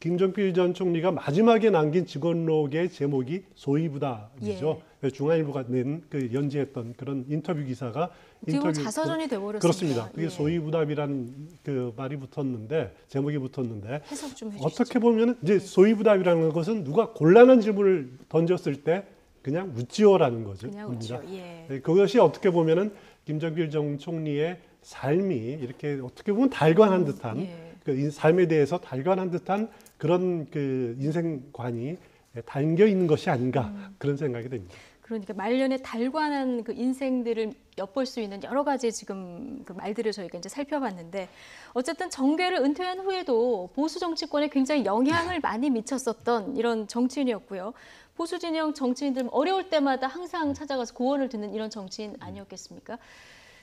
김정필 전 총리가 마지막에 남긴 직원록의 제목이 소위부답이죠. 예. 중앙일보가 낸 그 연재했던 그런 인터뷰 기사가 지금 자서전이 돼버렸습니다. 그렇습니다. 그게 예. 소위부답이라는 그 말이 붙었는데 제목이 붙었는데 해석 좀 해주시죠. 어떻게 보면 이제 소위부답이라는 것은 누가 곤란한 질문을 던졌을 때 그냥 웃지어라는 거죠. 그냥 웃지어. 예. 그것이 어떻게 보면은 김정필 전 총리의 삶이 이렇게 어떻게 보면 달관한 듯한 예. 그 삶에 대해서 달관한 듯한 그런 그 인생관이 담겨 있는 것이 아닌가 그런 생각이 됩니다. 그러니까 말년에 달관한 그 인생들을 엿볼 수 있는 여러 가지 지금 그 말들을 저희가 이제 살펴봤는데 어쨌든 정계를 은퇴한 후에도 보수 정치권에 굉장히 영향을 많이 미쳤었던 이런 정치인이었고요. 보수 진영 정치인들 어려울 때마다 항상 찾아가서 고언을 듣는 이런 정치인 아니었겠습니까?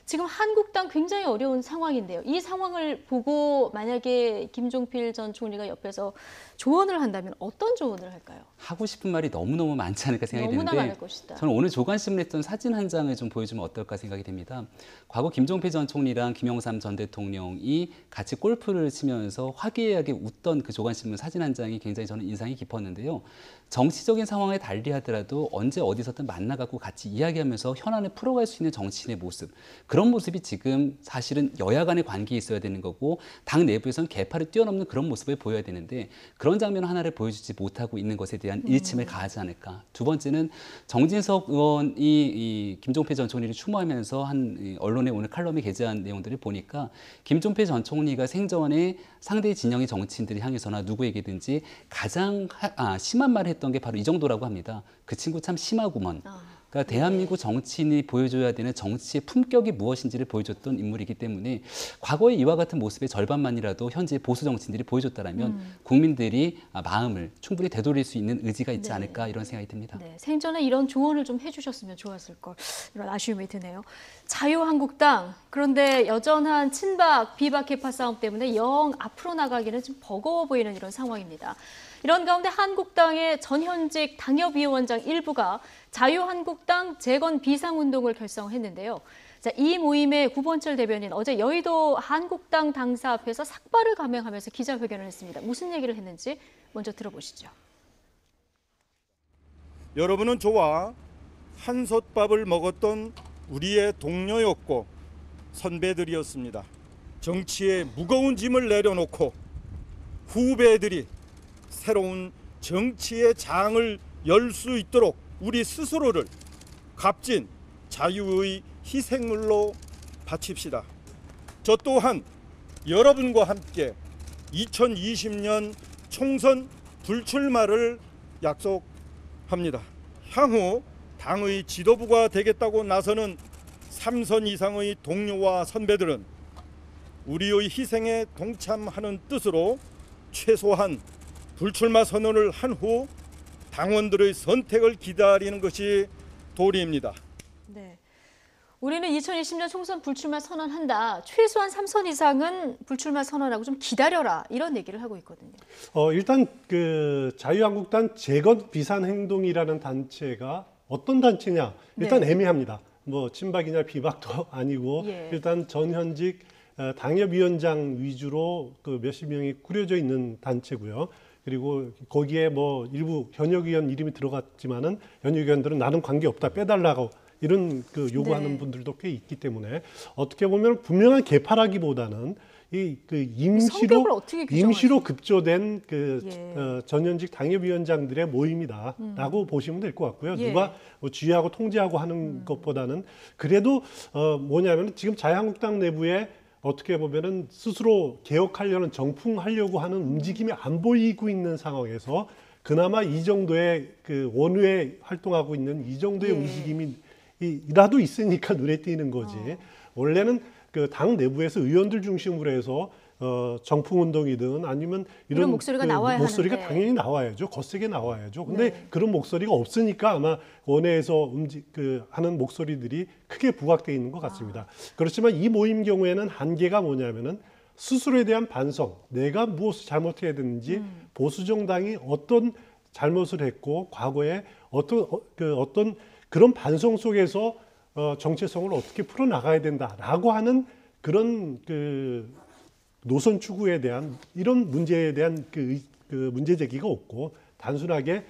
지금 한국당 굉장히 어려운 상황인데요. 이 상황을 보고 만약에 김종필 전 총리가 옆에서 조언을 한다면 어떤 조언을 할까요? 하고 싶은 말이 너무너무 많지 않을까 생각이 너무나 드는데 많을 것이다. 저는 오늘 조간신문에 했던 사진 한 장을 좀 보여주면 어떨까 생각이 됩니다. 과거 김종필 전 총리랑 김영삼 전 대통령이 같이 골프를 치면서 화기애애하게 웃던 그 조간신문 사진 한 장이 굉장히 저는 인상이 깊었는데요. 정치적인 상황에 달리하더라도 언제 어디서든 만나갖고 같이 이야기하면서 현안을 풀어갈 수 있는 정치인의 모습, 그런 모습이 지금 사실은 여야 간의 관계에 있어야 되는 거고 당 내부에서는 계파를 뛰어넘는 그런 모습을 보여야 되는데 그런 장면 하나를 보여주지 못하고 있는 것에 대한 일침을 가하지 않을까. 두 번째는 정진석 의원이 이 김종필 전 총리를 추모하면서 한 언론에 오늘 칼럼에 게재한 내용들을 보니까 김종필 전 총리가 생전에 상대 진영의 정치인들을 향해서나 누구에게든지 가장 심한 말을 했던 게 바로 이 정도라고 합니다. 그 친구 참 심하구먼. 그러니까 대한민국 정치인이 보여줘야 되는 정치의 품격이 무엇인지를 보여줬던 인물이기 때문에 과거의 이와 같은 모습의 절반만이라도 현재 보수 정치인들이 보여줬다라면 국민들이 마음을 충분히 되돌릴 수 있는 의지가 있지 않을까 이런 생각이 듭니다. 네, 생전에 이런 조언을 좀 해주셨으면 좋았을 걸 이런 아쉬움이 드네요. 자유한국당 그런데 여전한 친박 비박 계파 싸움 때문에 영 앞으로 나가기는 좀 버거워 보이는 이런 상황입니다. 이런 가운데 한국당의 전현직 당협위원장 일부가 자유한국당 재건 비상운동을 결성했는데요. 자, 이 모임의 구본철 대변인 어제 여의도 한국당 당사 앞에서 삭발을 감행하면서 기자회견을 했습니다. 무슨 얘기를 했는지 먼저 들어보시죠. 여러분은 저와 한솥밥을 먹었던 우리의 동료였고 선배들이었습니다. 정치에 무거운 짐을 내려놓고 후배들이 새로운 정치의 장을 열 수 있도록 우리 스스로를 값진 자유의 희생물로 바칩시다. 저 또한 여러분과 함께 2020년 총선 불출마를 약속합니다. 향후 당의 지도부가 되겠다고 나서는 3선 이상의 동료와 선배들은 우리의 희생에 동참하는 뜻으로 최소한 불출마 선언을 한 후 당원들의 선택을 기다리는 것이 도리입니다. 네, 우리는 2020년 총선 불출마 선언한다. 최소한 3선 이상은 불출마 선언하고 좀 기다려라. 이런 얘기를 하고 있거든요. 일단 그 자유한국당 재건 비상행동이라는 단체가 어떤 단체냐? 일단 네. 애매합니다. 뭐 친박이냐 비박도 아니고 일단 전현직 당협위원장 위주로 그 몇십 명이 꾸려져 있는 단체고요. 그리고 거기에 뭐 일부 현역위원 이름이 들어갔지만은 현역위원들은 나는 관계 없다 빼달라고 이런 그 요구하는 분들도 꽤 있기 때문에 어떻게 보면 분명한 개파라기보다는 이 그 임시로 급조된 그 전현직 당협위원장들의 모임이다라고 보시면 될 것 같고요. 누가 뭐 지휘하고 통제하고 하는 것보다는 그래도 뭐냐면 지금 자유한국당 내부에 어떻게 보면은 스스로 개혁하려는 정풍하려고 하는 움직임이 안 보이고 있는 상황에서 그나마 이 정도의 그 원외 활동하고 있는 이 정도의 움직임이라도 있으니까 눈에 띄는 거지. 원래는 그 당 내부에서 의원들 중심으로 해서 정풍운동이든 아니면 이런 목소리가 나와야 목소리가 하는데. 당연히 나와야죠. 거세게 나와야죠. 근데 그런 목소리가 없으니까 아마 원내에서 하는 목소리들이 크게 부각되어 있는 것 같습니다. 그렇지만 이 모임 경우에는 한계가 뭐냐면은 스스로에 대한 반성, 내가 무엇을 잘못해야 되는지, 보수 정당이 어떤 잘못을 했고 과거에 어떤 그런 반성 속에서 정체성을 어떻게 풀어 나가야 된다라고 하는 그런 노선 추구에 대한 이런 문제에 대한 그 문제 제기가 없고 단순하게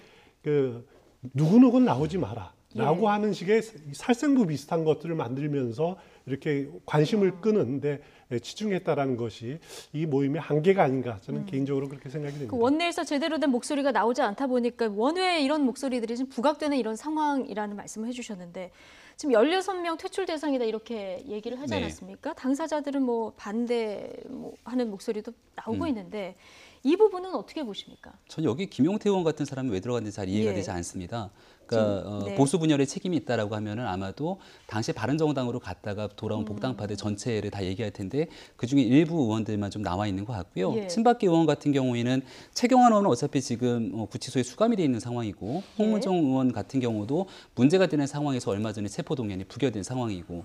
누구누구는 나오지 마라라고 하는 식의 살생부 비슷한 것들을 만들면서 이렇게 관심을 끄는데 치중했다라는 것이 이 모임의 한계가 아닌가 저는 개인적으로 그렇게 생각이 됩니다. 그 원내에서 제대로 된 목소리가 나오지 않다 보니까 원외에 이런 목소리들이 지금 부각되는 이런 상황이라는 말씀을 해주셨는데 지금 16명 퇴출 대상이다 이렇게 얘기를 하지 않았습니까? 당사자들은 뭐 반대하는 목소리도 나오고 있는데 이 부분은 어떻게 보십니까? 전 여기 김용태 의원 같은 사람이 왜 들어갔는지 잘 이해가 되지 않습니다. 그러니까 보수 분열에 책임이 있다라고 하면은 아마도 당시 바른정당으로 갔다가 돌아온 복당파들 전체를 다 얘기할 텐데 그중에 일부 의원들만 좀 나와 있는 것 같고요. 친박계 의원 같은 경우에는 최경환 의원은 어차피 지금 구치소에 수감이 돼 있는 상황이고 홍문정 의원 같은 경우도 문제가 되는 상황에서 얼마 전에 체포동의안이 부결된 상황이고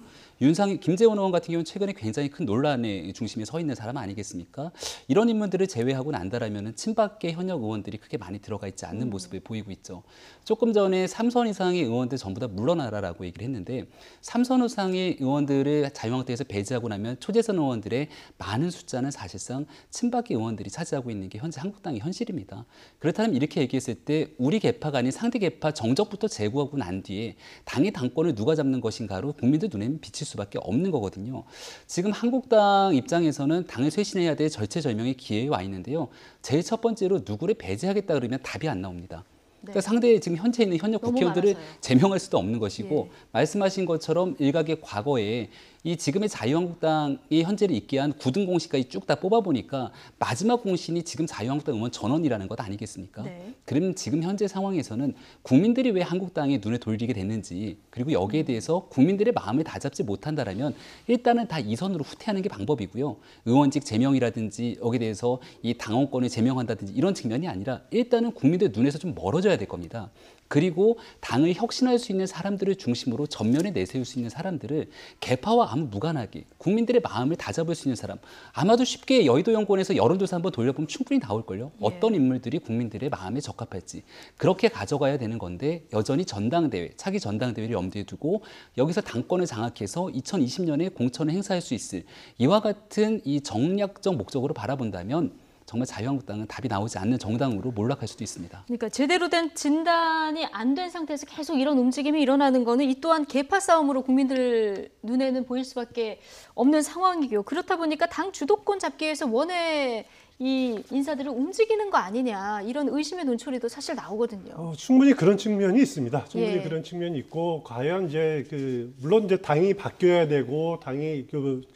김재원 의원 같은 경우는 최근에 굉장히 큰 논란의 중심에 서 있는 사람 아니겠습니까? 이런 인물들을 제외하고 난다라면은 친박계 현역 의원들이 크게 많이 들어가 있지 않는 모습을 보이고 있죠. 조금 전에 3선 이상의 의원들 전부 다 물러나라라고 얘기를 했는데 3선 이상의 의원들을 자유한국당에서 배제하고 나면 초재선 의원들의 많은 숫자는 사실상 친박계 의원들이 차지하고 있는 게 현재 한국당의 현실입니다. 그렇다면 이렇게 얘기했을 때 우리 개파가 아닌 상대 개파 정적부터 제고하고 난 뒤에 당의 당권을 누가 잡는 것인가로 국민들 눈에는 비칠 수밖에 없는 거거든요. 지금 한국당 입장에서는 당을 쇄신해야 될 절체절명의 기회에 와 있는데요. 제일 첫 번째로 누구를 배제하겠다 그러면 답이 안 나옵니다. 그러니까 상대에 지금 현재 있는 현역 국회의원들을 제명할 수도 없는 것이고 말씀하신 것처럼 일각의 과거에 이 지금의 자유한국당이 현재를 있게 한 9등 공신까지 쭉 다 뽑아보니까 마지막 공신이 지금 자유한국당 의원 전원이라는 것 아니겠습니까? 그럼 지금 현재 상황에서는 국민들이 왜 한국당에 눈을 돌리게 됐는지 그리고 여기에 대해서 국민들의 마음을 다잡지 못한다라면 일단은 다 이선으로 후퇴하는 게 방법이고요. 의원직 제명이라든지 여기에 대해서 이 당원권을 제명한다든지 이런 측면이 아니라 일단은 국민들 눈에서 좀 멀어져야 될 겁니다. 그리고 당을 혁신할 수 있는 사람들을 중심으로 전면에 내세울 수 있는 사람들을 개파와 아무 무관하게 국민들의 마음을 다잡을 수 있는 사람 아마도 쉽게 여의도연구원에서 여론조사 한번 돌려보면 충분히 나올걸요. 어떤 인물들이 국민들의 마음에 적합할지 그렇게 가져가야 되는 건데 여전히 전당대회, 차기 전당대회를 염두에 두고 여기서 당권을 장악해서 2020년에 공천을 행사할 수 있을 이와 같은 이 정략적 목적으로 바라본다면 정말 자유한국당은 답이 나오지 않는 정당으로 몰락할 수도 있습니다. 그러니까 제대로 된 진단이 안 된 상태에서 계속 이런 움직임이 일어나는 거는 이 또한 개파 싸움으로 국민들 눈에는 보일 수밖에 없는 상황이고요. 그렇다 보니까 당 주도권 잡기 위해서 원외 이 인사들을 움직이는 거 아니냐 이런 의심의 논초리도 사실 나오거든요. 충분히 그런 측면이 있습니다. 충분히 그런 측면이 있고 과연 이제 물론 이제 당이 바뀌어야 되고 당이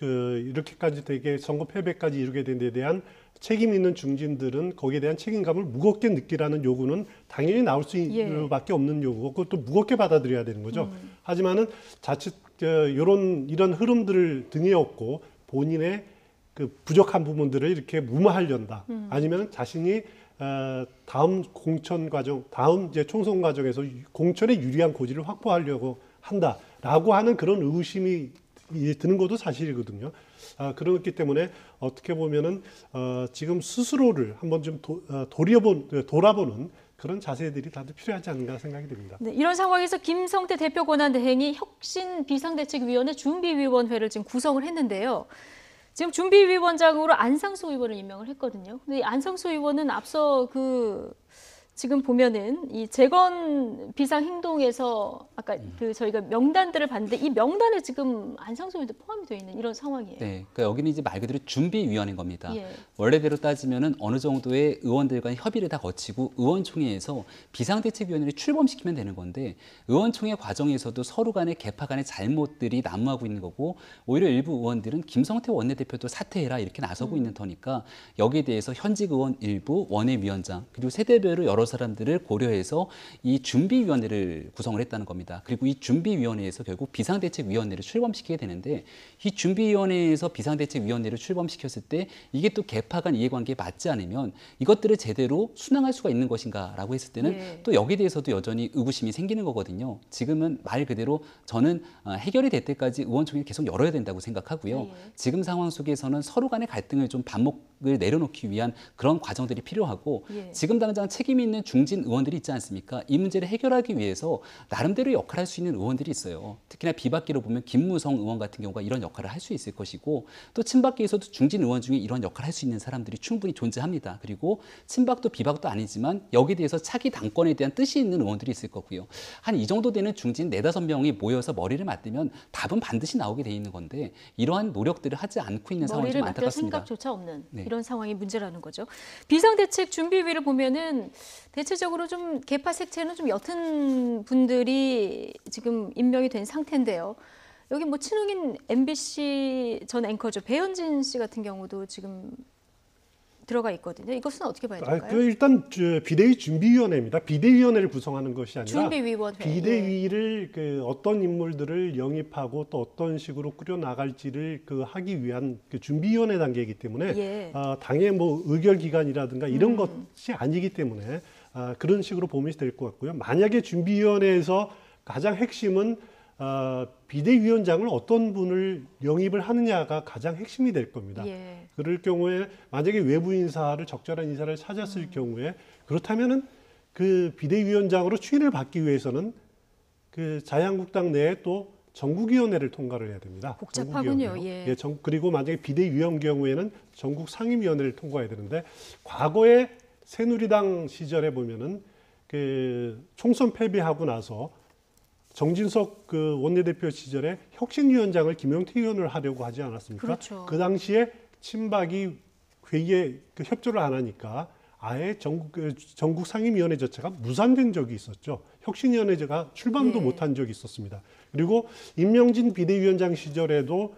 이렇게까지 되게 선거 패배까지 이루게 된 데 대한 책임 있는 중진들은 거기에 대한 책임감을 무겁게 느끼라는 요구는 당연히 나올 수밖에 없는 요구고 그것도 무겁게 받아들여야 되는 거죠. 하지만은 자칫 이런 흐름들을 등에 업고 본인의 부족한 부분들을 이렇게 무마하려다 아니면 자신이 다음 공천 과정, 다음 이제 총선 과정에서 공천에 유리한 고지를 확보하려고 한다라고 하는 그런 의심이 드는 것도 사실이거든요. 그렇기 때문에 어떻게 보면은 지금 스스로를 한번 좀 돌아보는 그런 자세들이 다들 필요하지 않은가 생각이 듭니다. 네, 이런 상황에서 김성태 대표 권한대행이 혁신 비상대책위원회 준비위원회를 지금 구성을 했는데요. 지금 준비위원장으로 안상수 의원을 임명을 했거든요. 근데 이 안상수 의원은 앞서 지금 보면은 이 재건 비상 행동에서 아까 저희가 명단들을 봤는데 이 명단에 지금 안상수 의원도 포함이 되어 있는 이런 상황이에요. 네, 그러니까 여기는 이제 말 그대로 준비위원회인 겁니다. 원래대로 따지면은 어느 정도의 의원들과의 협의를 다 거치고 의원총회에서 비상대책위원회를 출범시키면 되는 건데 의원총회 과정에서도 서로 간의 개파 간의 잘못들이 난무하고 있는 거고 오히려 일부 의원들은 김성태 원내대표도 사퇴해라 이렇게 나서고 있는 터니까 여기에 대해서 현직 의원 일부, 원외위원장 그리고 세대별로 여러 여러 사람들을 고려해서 이 준비위원회를 구성을 했다는 겁니다. 그리고 이 준비위원회에서 결국 비상대책위원회를 출범시키게 되는데 이 준비위원회에서 비상대책위원회를 출범시켰을 때 이게 또 개파 간 이해관계에 맞지 않으면 이것들을 제대로 순항할 수가 있는 것인가라고 했을 때는 또 여기에 대해서도 여전히 의구심이 생기는 거거든요. 지금은 말 그대로 저는 해결이 될 때까지 의원총회를 계속 열어야 된다고 생각하고요. 지금 상황 속에서는 서로 간의 갈등을 좀 반목을 내려놓기 위한 그런 과정들이 필요하고 지금 당장 책임이 있는 중진 의원들이 있지 않습니까? 이 문제를 해결하기 위해서 나름대로 역할을 할 수 있는 의원들이 있어요. 특히나 비박계로 보면 김무성 의원 같은 경우가 이런 역할을 할 수 있을 것이고 또 친박계에서도 중진 의원 중에 이런 역할을 할 수 있는 사람들이 충분히 존재합니다. 그리고 친박도 비박도 아니지만 여기에 대해서 차기 당권에 대한 뜻이 있는 의원들이 있을 거고요. 한 이 정도 되는 중진 4-5명이 모여서 머리를 맞대면 답은 반드시 나오게 돼 있는 건데 이러한 노력들을 하지 않고 있는 상황이 좀 안타깝습니다. 생각조차 없는 이런 상황이 문제라는 거죠. 비상대책 준비위를 보면은 대체적으로 좀 개파 색채는 좀 옅은 분들이 지금 임명이 된 상태인데요. 여기 뭐 친흥인 MBC 전 앵커죠. 배현진 씨 같은 경우도 지금 들어가 있거든요. 이것은 어떻게 봐야 될까요? 일단 비대위 준비위원회입니다. 비대위원회를 구성하는 것이 아니라 준비위원회. 비대위를 어떤 인물들을 영입하고 또 어떤 식으로 꾸려 나갈지를 하기 위한 준비위원회 단계이기 때문에 당의 뭐 의결 기관이라든가 이런 것이 아니기 때문에 그런 식으로 보면 될 것 같고요. 만약에 준비위원회에서 가장 핵심은 비대위원장을 어떤 분을 영입을 하느냐가 가장 핵심이 될 겁니다. 그럴 경우에 만약에 외부 인사를 적절한 인사를 찾았을 경우에 그렇다면은 그 비대위원장으로 추인을 받기 위해서는 그 자유한국당 내에 또 전국위원회를 통과를 해야 됩니다. 복잡하군요. 그리고 만약에 비대위원 경우에는 전국 상임위원회를 통과해야 되는데 과거에 새누리당 시절에 보면은 그 총선 패배하고 나서 정진석 그 원내대표 시절에 혁신위원장을 김용태 의원을 하려고 하지 않았습니까? 그렇죠. 그 당시에 친박이 회의에 협조를 안 하니까 아예 전국 상임위원회 자체가 무산된 적이 있었죠. 혁신위원회가 출범도 못한 적이 있었습니다. 그리고 임명진 비대위원장 시절에도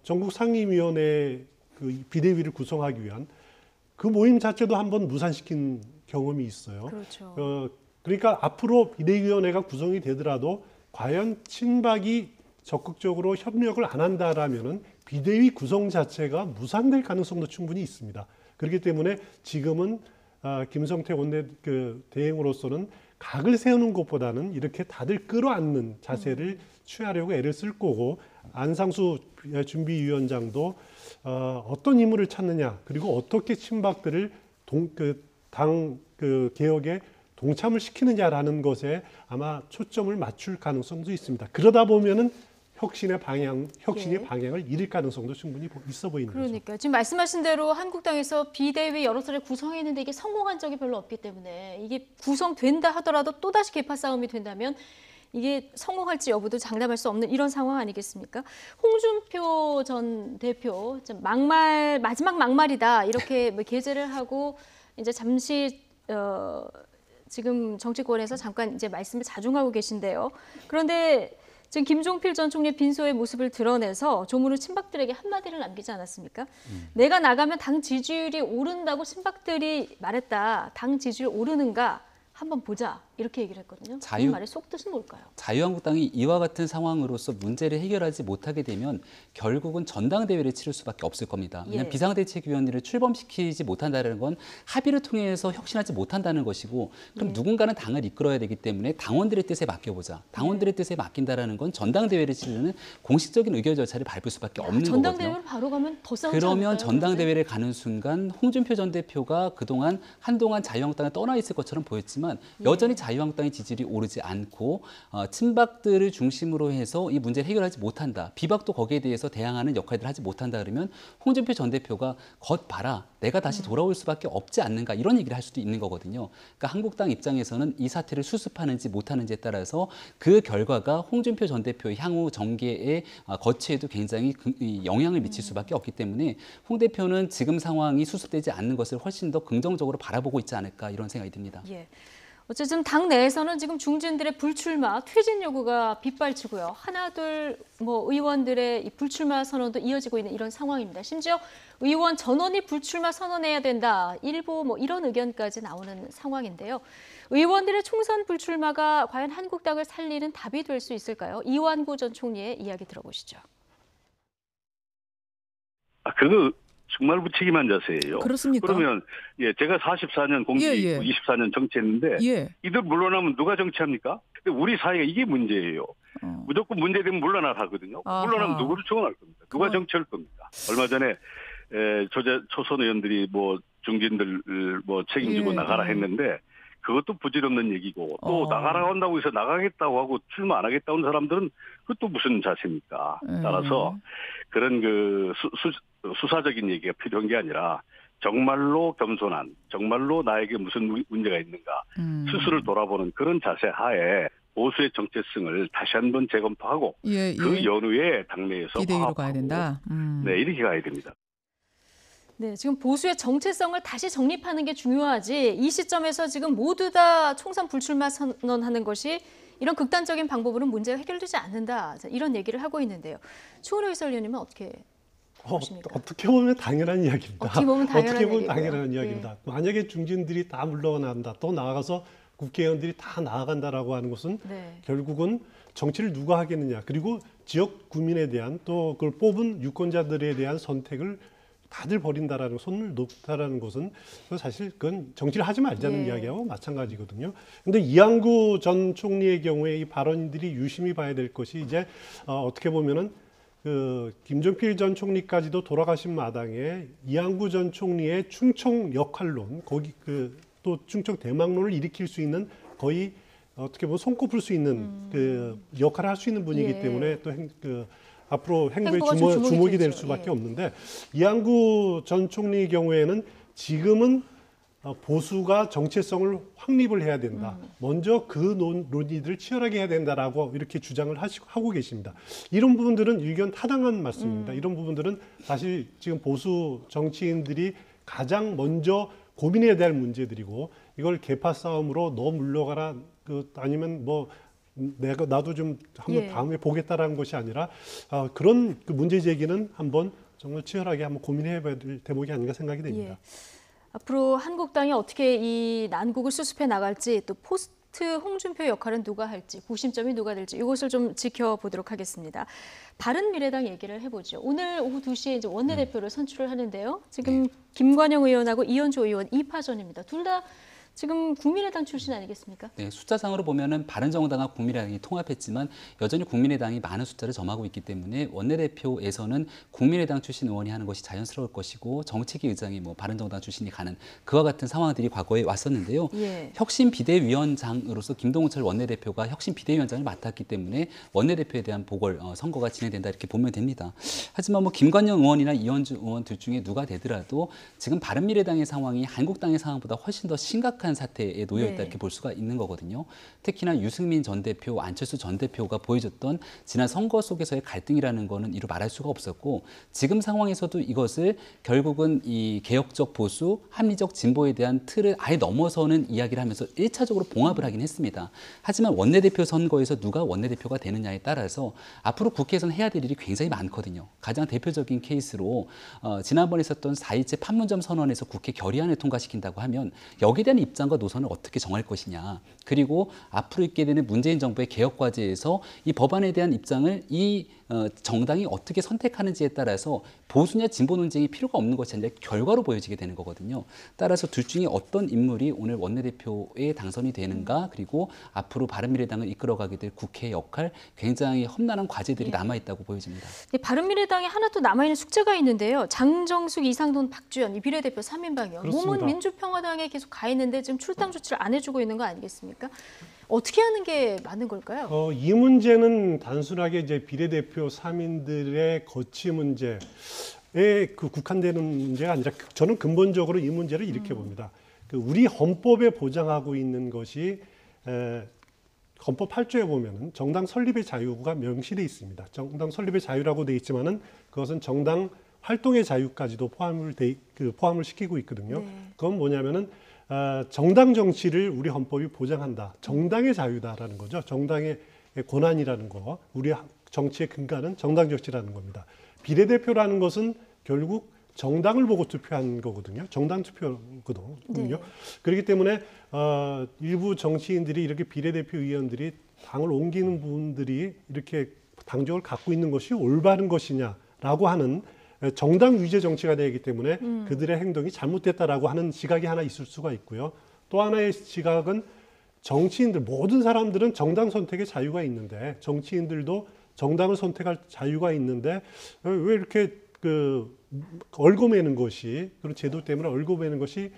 전국 상임위원회 그 비대위를 구성하기 위한 그 모임 자체도 한번 무산시킨 경험이 있어요. 그렇죠. 그러니까 앞으로 비대위원회가 구성이 되더라도 과연 친박이 적극적으로 협력을 안 한다라면은 비대위 구성 자체가 무산될 가능성도 충분히 있습니다. 그렇기 때문에 지금은 김성태 원내 대행으로서는 각을 세우는 것보다는 이렇게 다들 끌어안는 자세를 취하려고 애를 쓸 거고 안상수 준비위원장도 어떤 인물을 찾느냐 그리고 어떻게 친박들을 당 개혁에 동참을 시키느냐라는 것에 아마 초점을 맞출 가능성도 있습니다. 그러다 보면은 혁신의 방향을 잃을 가능성도 충분히 있어 보이는 거죠. 그러니까 지금 말씀하신 대로 한국당에서 비대위 여러 차례 구성했는데 이게 성공한 적이 별로 없기 때문에 이게 구성된다 하더라도 또다시 개파 싸움이 된다면 이게 성공할지 여부도 장담할 수 없는 이런 상황 아니겠습니까? 홍준표 전 대표 마지막 막말이다 이렇게 게재를 하고 이제 잠시 지금 정치권에서 잠깐 이제 말씀을 자중하고 계신데요. 그런데 지금 김종필 전 총리의 빈소의 모습을 드러내서 조문후 친박들에게 한마디를 남기지 않았습니까? 내가 나가면 당 지지율이 오른다고 친박들이 말했다. 당 지지율 오르는가? 한번 보자. 이렇게 얘기를 했거든요. 이 말의 속뜻은 뭘까요? 자유한국당이 이와 같은 상황으로서 문제를 해결하지 못하게 되면 결국은 전당대회를 치를 수밖에 없을 겁니다. 왜냐하면 비상대책위원회를 출범시키지 못한다는 건 합의를 통해서 혁신하지 못한다는 것이고 그럼 누군가는 당을 이끌어야 되기 때문에 당원들의 뜻에 맡겨보자. 당원들의 뜻에 맡긴다라는 건 전당대회를 치르는 공식적인 의결 절차를 밟을 수밖에 없는 거거든요. 전당대회를 바로 가면 더 싸우지 그러면 않을까요? 전당대회를 가는 순간 홍준표 전 대표가 한동안 자유한국당에 떠나 있을 것처럼 보였지만 여전히 자유한국당의 지지율이 오르지 않고 친박들을 중심으로 해서 이 문제를 해결하지 못한다. 비박도 거기에 대해서 대항하는 역할들을 하지 못한다 그러면 홍준표 전 대표가 겉 봐라. 내가 다시 돌아올 수밖에 없지 않는가 이런 얘기를 할 수도 있는 거거든요. 그러니까 한국당 입장에서는 이 사태를 수습하는지 못하는지에 따라서 그 결과가 홍준표 전 대표의 향후 정계의 거취에도 굉장히 영향을 미칠 수밖에 없기 때문에 홍 대표는 지금 상황이 수습되지 않는 것을 훨씬 더 긍정적으로 바라보고 있지 않을까 이런 생각이 듭니다. 어쨌든 당 내에서는 지금 중진들의 불출마, 퇴진 요구가 빗발치고요. 하나둘 의원들의 이 불출마 선언도 이어지고 있는 이런 상황입니다. 심지어 의원 전원이 불출마 선언해야 된다. 일부 이런 의견까지 나오는 상황인데요. 의원들의 총선 불출마가 과연 한국당을 살리는 답이 될 수 있을까요? 이완구 전 총리의 이야기 들어보시죠. 그거 정말 무책임한 자세예요. 그렇습니까? 그러면 제가 44년 공직, 24년 정치했는데 이들 물러나면 누가 정치합니까? 근데 우리 사회가 이게 문제예요. 무조건 문제되면 물러나라 하거든요. 물러나면 누구를 지원할 겁니까? 누가 정치할 겁니까? 얼마 전에 초선 의원들이 중진들 책임지고 나가라 했는데 그것도 부질없는 얘기고 또 나가라고 한다고 해서 나가겠다고 하고 출마 안 하겠다고 하는 사람들은 그것도 무슨 자세입니까? 따라서 그런 수사적인 얘기가 필요한 게 아니라 정말로 겸손한, 정말로 나에게 무슨 문제가 있는가 스스로를 돌아보는 그런 자세 하에 보수의 정체성을 다시 한번 재검토하고 그 연후에 당내에서 비대위로 가야 된다. 네, 이렇게 가야 됩니다. 네, 지금 보수의 정체성을 다시 정립하는 게 중요하지 이 시점에서 지금 모두 다 총선 불출마 선언하는 것이 이런 극단적인 방법으로는 문제가 해결되지 않는다. 이런 얘기를 하고 있는데요. 추은호 해설위원님은 어떻게 보십니까? 어떻게 보면 당연한 이야기입니다. 어떻게 보면 당연한 이야기입니다. 만약에 중진들이 다 물러난다, 또 나아가서 국회의원들이 다 나아간다라고 하는 것은 결국은 정치를 누가 하겠느냐. 그리고 지역 구민에 대한 또 그걸 뽑은 유권자들에 대한 선택을 다들 버린다라는 손을 놓다라는 것은 사실 그건 정치를 하지 말자는 이야기하고 마찬가지거든요. 그런데 이완구 전 총리의 경우에 이 발언들이 유심히 봐야 될 것이 이제 어떻게 보면은 김종필 전 총리까지도 돌아가신 마당에 이완구 전 총리의 충청 역할론, 거기 또 충청 대망론을 일으킬 수 있는 거의 어떻게 보면 손꼽을 수 있는 역할을 할 수 있는 분이기 때문에 또 앞으로 행보의 주목이 될 수밖에 없는데 이완구 전 총리의 경우에는 지금은 보수가 정체성을 확립을 해야 된다. 먼저 그 논의들을 치열하게 해야 된다라고 이렇게 주장을 하고 계십니다. 이런 부분들은 의견 타당한 말씀입니다. 이런 부분들은 사실 지금 보수 정치인들이 가장 먼저 고민해야 될 문제들이고 이걸 계파 싸움으로 너 물러가라 아니면 나도 좀 한번 다음에 보겠다라는 것이 아니라 그런 문제 제기는 한번 정말 치열하게 한번 고민해봐야 될 대목이 아닌가 생각이 됩니다. 앞으로 한국당이 어떻게 이 난국을 수습해 나갈지 또 포스트 홍준표 역할은 누가 할지 구심점이 누가 될지 이것을 좀 지켜보도록 하겠습니다. 바른미래당 얘기를 해보죠. 오늘 오후 2시에 이제 원내대표를 선출을 하는데요. 지금 김관영 의원하고 이현주 의원 2파전입니다. 둘 다 지금 국민의당 출신 아니겠습니까? 네, 숫자상으로 보면은 바른정당과 국민의당이 통합했지만 여전히 국민의당이 많은 숫자를 점하고 있기 때문에 원내대표에서는 국민의당 출신 의원이 하는 것이 자연스러울 것이고 정책위 의장이 바른정당 출신이 가는 그와 같은 상황들이 과거에 왔었는데요. 혁신 비대위원장으로서 김동철 원내대표가 혁신 비대위원장을 맡았기 때문에 원내대표에 대한 보궐 선거가 진행된다 이렇게 보면 됩니다. 하지만 김관영 의원이나 이현주 의원 둘 중에 누가 되더라도 지금 바른미래당의 상황이 한국당의 상황보다 훨씬 더 심각한 사태에 놓여 있다 이렇게 볼 수가 있는 거거든요. 특히나 유승민 전 대표, 안철수 전 대표가 보여줬던 지난 선거 속에서의 갈등이라는 거는 이루 말할 수가 없었고 지금 상황에서도 이것을 결국은 이 개혁적 보수, 합리적 진보에 대한 틀을 아예 넘어서는 이야기를 하면서 1차적으로 봉합을 하긴 했습니다. 하지만 원내대표 선거에서 누가 원내대표가 되느냐에 따라서 앞으로 국회에서는 해야 될 일이 굉장히 많거든요. 가장 대표적인 케이스로 지난번에 있었던 4.27 판문점 선언에서 국회 결의안을 통과시킨다고 하면 여기에 대한 입장과 노선을 어떻게 정할 것이냐. 그리고 앞으로 있게 되는 문재인 정부의 개혁 과제에서 이 법안에 대한 입장을 이 정당이 어떻게 선택하는지에 따라서 보수냐 진보 논쟁이 필요가 없는 것이 아니라 결과로 보여지게 되는 거거든요. 따라서 둘 중에 어떤 인물이 오늘 원내대표에 당선이 되는가 그리고 앞으로 바른미래당을 이끌어가게 될 국회의 역할 굉장히 험난한 과제들이 남아있다고 보여집니다. 바른미래당에 하나 또 남아있는 숙제가 있는데요. 장정숙, 이상돈, 박주현 이 비례대표 3인방이요. 몸은 민주평화당에 계속 가 있는데 지금 출당 조치를 안 해주고 있는 거 아니겠습니까? 어떻게 하는 게 맞는 걸까요? 이 문제는 단순하게 이제 비례대표 3인들의 거취 문제에 국한되는 문제가 아니라 저는 근본적으로 이 문제를 이렇게 봅니다. 우리 헌법에 보장하고 있는 것이 헌법 8조에 보면은 정당 설립의 자유가 명시돼 있습니다. 정당 설립의 자유라고 돼 있지만은 그것은 정당 활동의 자유까지도 포함을 시키고 있거든요. 그건 뭐냐면은 정당 정치를 우리 헌법이 보장한다. 정당의 자유다라는 거죠. 정당의 권한이라는 거. 우리 정치의 근간은 정당 정치라는 겁니다. 비례대표라는 것은 결국 정당을 보고 투표한 거거든요. 정당 투표거든요. 네. 그렇기 때문에 일부 정치인들이 이렇게 비례대표 의원들이 당을 옮기는 분들이 이렇게 당적을 갖고 있는 것이 올바른 것이냐라고 하는 정당 위제 정치가 되기 때문에 그들의 행동이 잘못됐다라고 하는 시각이 하나 있을 수가 있고요. 또 하나의 시각은 정치인들, 모든 사람들은 정당 선택의 자유가 있는데 정치인들도 정당을 선택할 자유가 있는데 왜 이렇게 얽어매는 것이, 그런 제도 때문에 얽어매는 것이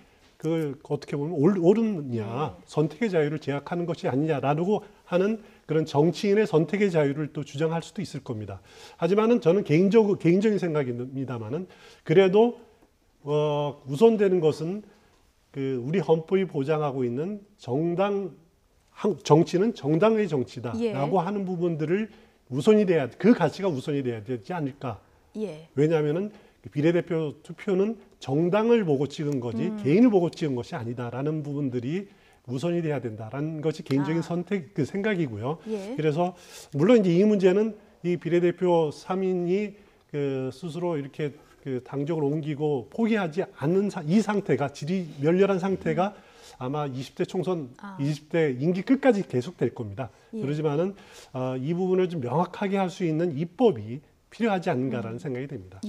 어떻게 보면 옳으냐, 선택의 자유를 제약하는 것이 아니냐라고 하는 그런 정치인의 선택의 자유를 또 주장할 수도 있을 겁니다. 하지만은 저는 개인적인 생각입니다만은 그래도 우선되는 것은 우리 헌법이 보장하고 있는 정치는 정당의 정치다라고 하는 부분들을 그 가치가 우선이 돼야 되지 않을까. 왜냐하면은 비례대표 투표는 정당을 보고 찍은 거지 개인을 보고 찍은 것이 아니다라는 부분들이 우선이 돼야 된다라는 것이 개인적인 생각이고요. 그래서 물론 이제 이 문제는 이 비례대표 3인이 스스로 이렇게 당적을 옮기고 포기하지 않는 이 상태가, 질이 멸렬한 상태가 아마 20대 총선, 20대 임기 끝까지 계속될 겁니다. 그러지만은 이 부분을 좀 명확하게 할 수 있는 입법이 필요하지 않은가라는 생각이 듭니다.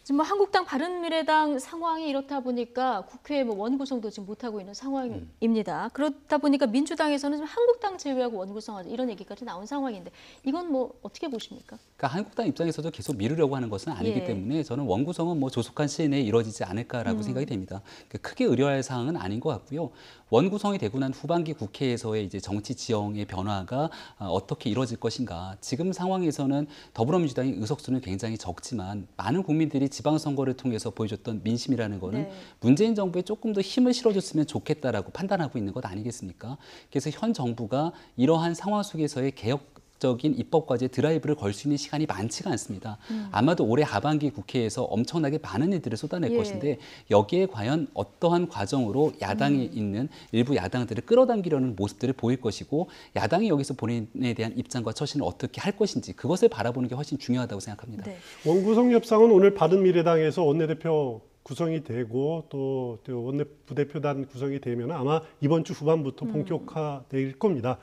지금 뭐 한국당, 바른미래당 상황이 이렇다 보니까 국회에 뭐 원구성도 지금 못하고 있는 상황입니다. 그렇다 보니까 민주당에서는 지금 한국당 제외하고 원구성하자 이런 얘기까지 나온 상황인데 이건 뭐 어떻게 보십니까? 그러니까 한국당 입장에서도 계속 미루려고 하는 것은 아니기 때문에 저는 원구성은 뭐 조속한 시일 내에 이루어지지 않을까라고 생각이 됩니다. 크게 우려할 사항은 아닌 것 같고요. 원구성이 되고 난 후반기 국회에서의 이제 정치 지형의 변화가 어떻게 이루어질 것인가. 지금 상황에서는 더불어민주당의 의석수는 굉장히 적지만 많은 국민들이 지방선거를 통해서 보여줬던 민심이라는 거는 문재인 정부에 조금 더 힘을 실어줬으면 좋겠다라고 판단하고 있는 것 아니겠습니까? 그래서 현 정부가 이러한 상황 속에서의 개혁적인 입법 과제 드라이브를 걸 수 있는 시간이 많지가 않습니다. 아마도 올해 하반기 국회에서 엄청나게 많은 일들을 쏟아낼 것인데 여기에 과연 어떠한 과정으로 야당에 있는 일부 야당들을 끌어당기려는 모습들을 보일 것이고 야당이 여기서 본인에 대한 입장과 처신을 어떻게 할 것인지 그것을 바라보는 게 훨씬 중요하다고 생각합니다. 원구성 협상은 오늘 바른미래당에서 원내대표 구성이 되고 또 원내부대표단 구성이 되면 아마 이번 주 후반부터 본격화될 겁니다.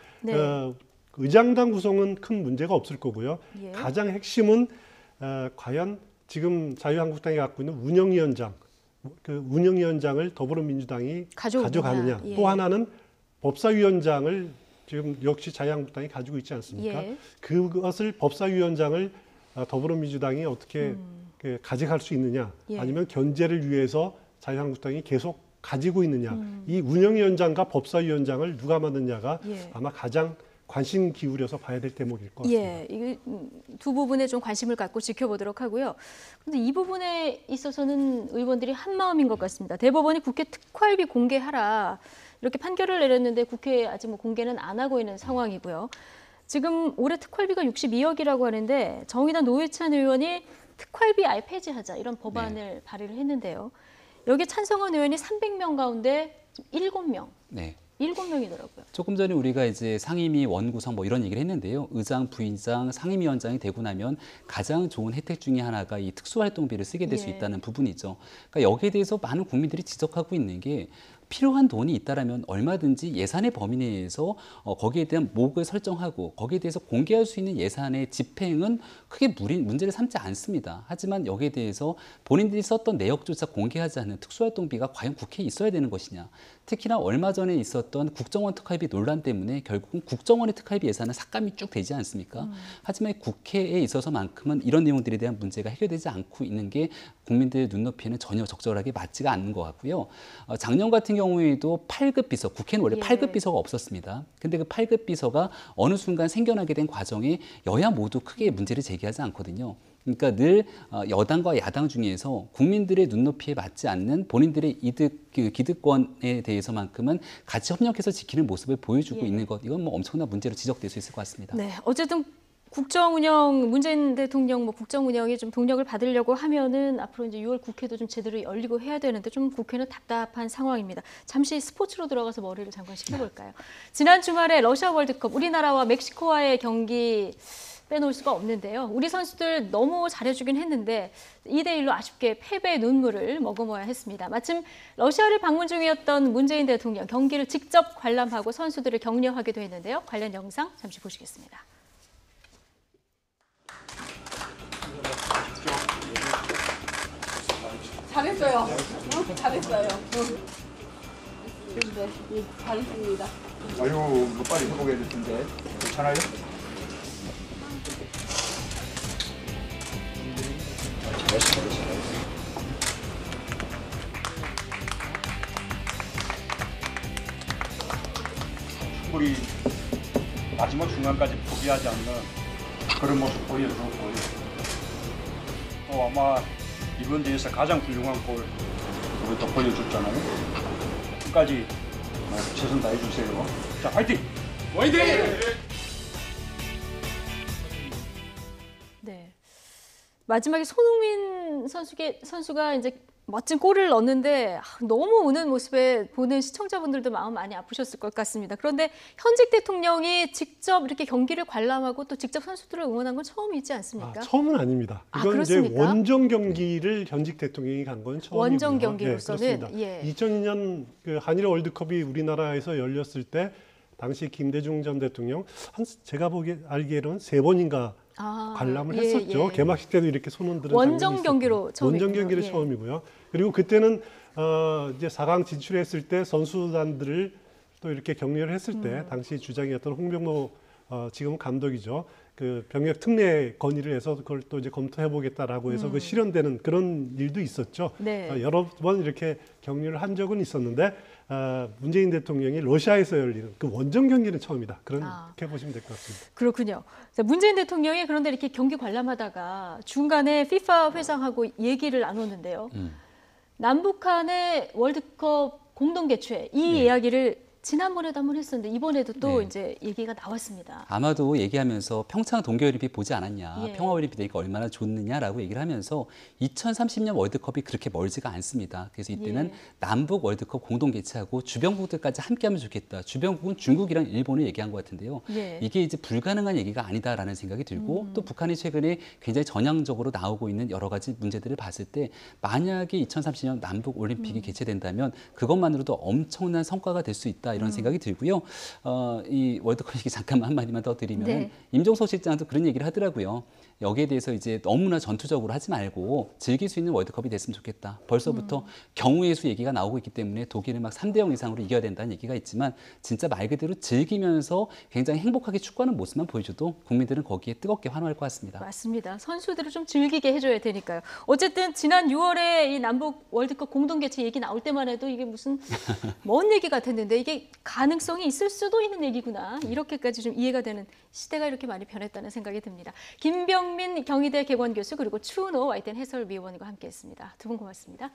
의장당 구성은 큰 문제가 없을 거고요. 가장 핵심은 과연 지금 자유한국당이 갖고 있는 운영위원장, 운영위원장을 더불어민주당이 가져가느냐. 또 하나는 법사위원장을 지금 역시 자유한국당이 가지고 있지 않습니까? 그것을 법사위원장을 더불어민주당이 어떻게 가져갈 수 있느냐, 아니면 견제를 위해서 자유한국당이 계속 가지고 있느냐. 이 운영위원장과 법사위원장을 누가 맡느냐가 아마 가장 관심 기울여서 봐야 될 대목일 것 같습니다. 이 두 부분에 좀 관심을 갖고 지켜보도록 하고요. 그런데 이 부분에 있어서는 의원들이 한 마음인 것 같습니다. 대법원이 국회 특활비 공개하라 이렇게 판결을 내렸는데 국회에 아직 뭐 공개는 안 하고 있는 상황이고요. 지금 올해 특활비가 62억이라고 하는데 정의당 노회찬 의원이 특활비 아예 폐지하자 이런 법안을 발의를 했는데요. 여기에 찬성한 의원이 300명 가운데 7명. 7명이더라고요. 조금 전에 우리가 이제 상임위 원구성 뭐 이런 얘기를 했는데요. 의장, 부의장, 상임위원장이 되고 나면 가장 좋은 혜택 중에 하나가 이 특수활동비를 쓰게 될 수 있다는 부분이죠. 그러니까 여기에 대해서 많은 국민들이 지적하고 있는 게 필요한 돈이 있다라면 얼마든지 예산의 범위 내에서 거기에 대한 목을 설정하고 거기에 대해서 공개할 수 있는 예산의 집행은 크게 문제를 삼지 않습니다. 하지만 여기에 대해서 본인들이 썼던 내역조차 공개하지 않는 특수활동비가 과연 국회에 있어야 되는 것이냐. 특히나 얼마 전에 있었던 국정원 특활비 논란 때문에 결국은 국정원의 특활비 예산은 삭감이 쭉 되지 않습니까? 하지만 국회에 있어서만큼은 이런 내용들에 대한 문제가 해결되지 않고 있는 게 국민들의 눈높이에는 전혀 적절하게 맞지가 않는 것 같고요. 작년 같은 경우에도 8급 비서, 국회는 원래 8급 비서가 없었습니다. 근데 그 8급 비서가 어느 순간 생겨나게 된 과정에 여야 모두 크게 문제를 제기하지 않거든요. 그러니까 늘 여당과 야당 중에서 국민들의 눈높이에 맞지 않는 본인들의 기득권에 대해서만큼은 같이 협력해서 지키는 모습을 보여주고 있는 것, 이건 뭐 엄청난 문제로 지적될 수 있을 것 같습니다. 어쨌든 국정 운영, 문재인 대통령 국정 운영이 좀 동력을 받으려고 하면은 앞으로 이제 6월 국회도 좀 제대로 열리고 해야 되는데 좀 국회는 답답한 상황입니다. 잠시 스포츠로 들어가서 머리를 잠깐 식혀볼까요? 지난 주말에 러시아 월드컵 우리나라와 멕시코와의 경기 빼놓을 수가 없는데요. 우리 선수들 너무 잘해주긴 했는데 2대1로 아쉽게 패배의 눈물을 머금어야 했습니다. 마침 러시아를 방문 중이었던 문재인 대통령 경기를 직접 관람하고 선수들을 격려하기도 했는데요. 관련 영상 잠시 보시겠습니다. 잘했어요. 잘했어요. 네, 잘했습니다. 아유, 뭐 빨리 회복해야 될 텐데. 괜찮아요? 우리 마지막 순간까지 포기하지 않는 그런 모습 보여줬고요. 또 아마 이번 대회에서 가장 훌륭한 골 우리 또 보여줬잖아요. 끝까지 최선 다해 주세요. 자, 화이팅! 화이팅! 네. 마지막에 손흥민 선수가 이제 멋진 골을 넣었는데 너무 우는 모습에 보는 시청자분들도 마음 많이 아프셨을 것 같습니다. 그런데 현직 대통령이 직접 이렇게 경기를 관람하고 또 직접 선수들을 응원한 건 처음이지 않습니까? 처음은 아닙니다. 이건 이제 원정 경기를 현직 대통령이 간 건 처음이고요. 원정 경기로서는 네, 2002년 그 한일 월드컵이 우리나라에서 열렸을 때 당시 김대중 전 대통령 제가 알기로는 3번인가 관람을 했었죠. 개막식 때도 이렇게 손 흔드는 원정 경기로 처음이고요. 원정 경기로 처음이고요. 그리고 그때는 이제 4강 진출했을 때 선수단들을 또 이렇게 격려를 했을 때 당시 주장이었던 홍명보 지금은 감독이죠. 그 병역 특례 건의를 해서 그걸 또 이제 검토해 보겠다라고 해서 그 실현되는 그런 일도 있었죠. 네. 여러 번 이렇게 격려를 한 적은 있었는데 문재인 대통령이 러시아에서 열리는 그 원정 경기는 처음이다. 그렇게 보시면 될 것 같습니다. 그렇군요. 자, 문재인 대통령이 그런데 이렇게 경기 관람하다가 중간에 FIFA 회장하고 얘기를 나눴는데요. 남북한의 월드컵 공동 개최 이 이야기를 지난번에도 한번 했었는데 이번에도 또 이제 얘기가 나왔습니다. 아마도 얘기하면서 평창 동계올림픽 보지 않았냐, 평화올림픽 되니까 얼마나 좋느냐라고 얘기를 하면서 2030년 월드컵이 그렇게 멀지가 않습니다. 그래서 이때는 남북 월드컵 공동 개최하고 주변국들까지 함께하면 좋겠다. 주변국은 중국이랑 일본을 얘기한 것 같은데요. 이게 이제 불가능한 얘기가 아니다라는 생각이 들고 또 북한이 최근에 굉장히 전향적으로 나오고 있는 여러 가지 문제들을 봤을 때 만약에 2030년 남북 올림픽이 개최된다면 그것만으로도 엄청난 성과가 될 수 있다. 이런 생각이 들고요. 이 월드컵 얘기 잠깐만 한마디만 더 드리면 임종석 실장도 그런 얘기를 하더라고요. 여기에 대해서 이제 너무나 전투적으로 하지 말고 즐길 수 있는 월드컵이 됐으면 좋겠다. 벌써부터 경우의 수 얘기가 나오고 있기 때문에 독일을 막 3대0 이상으로 이겨야 된다는 얘기가 있지만 진짜 말 그대로 즐기면서 굉장히 행복하게 축구하는 모습만 보여줘도 국민들은 거기에 뜨겁게 환호할 것 같습니다. 맞습니다. 선수들을 좀 즐기게 해줘야 되니까요. 어쨌든 지난 6월에 이 남북 월드컵 공동 개최 얘기 나올 때만 해도 이게 무슨 먼 얘기 같았는데 이게 가능성이 있을 수도 있는 얘기구나. 이렇게까지 좀 이해가 되는 시대가 이렇게 많이 변했다는 생각이 듭니다. 김병민 경희대 개관교수 그리고 추은호 YTN 해설위원과 함께했습니다. 두 분 고맙습니다.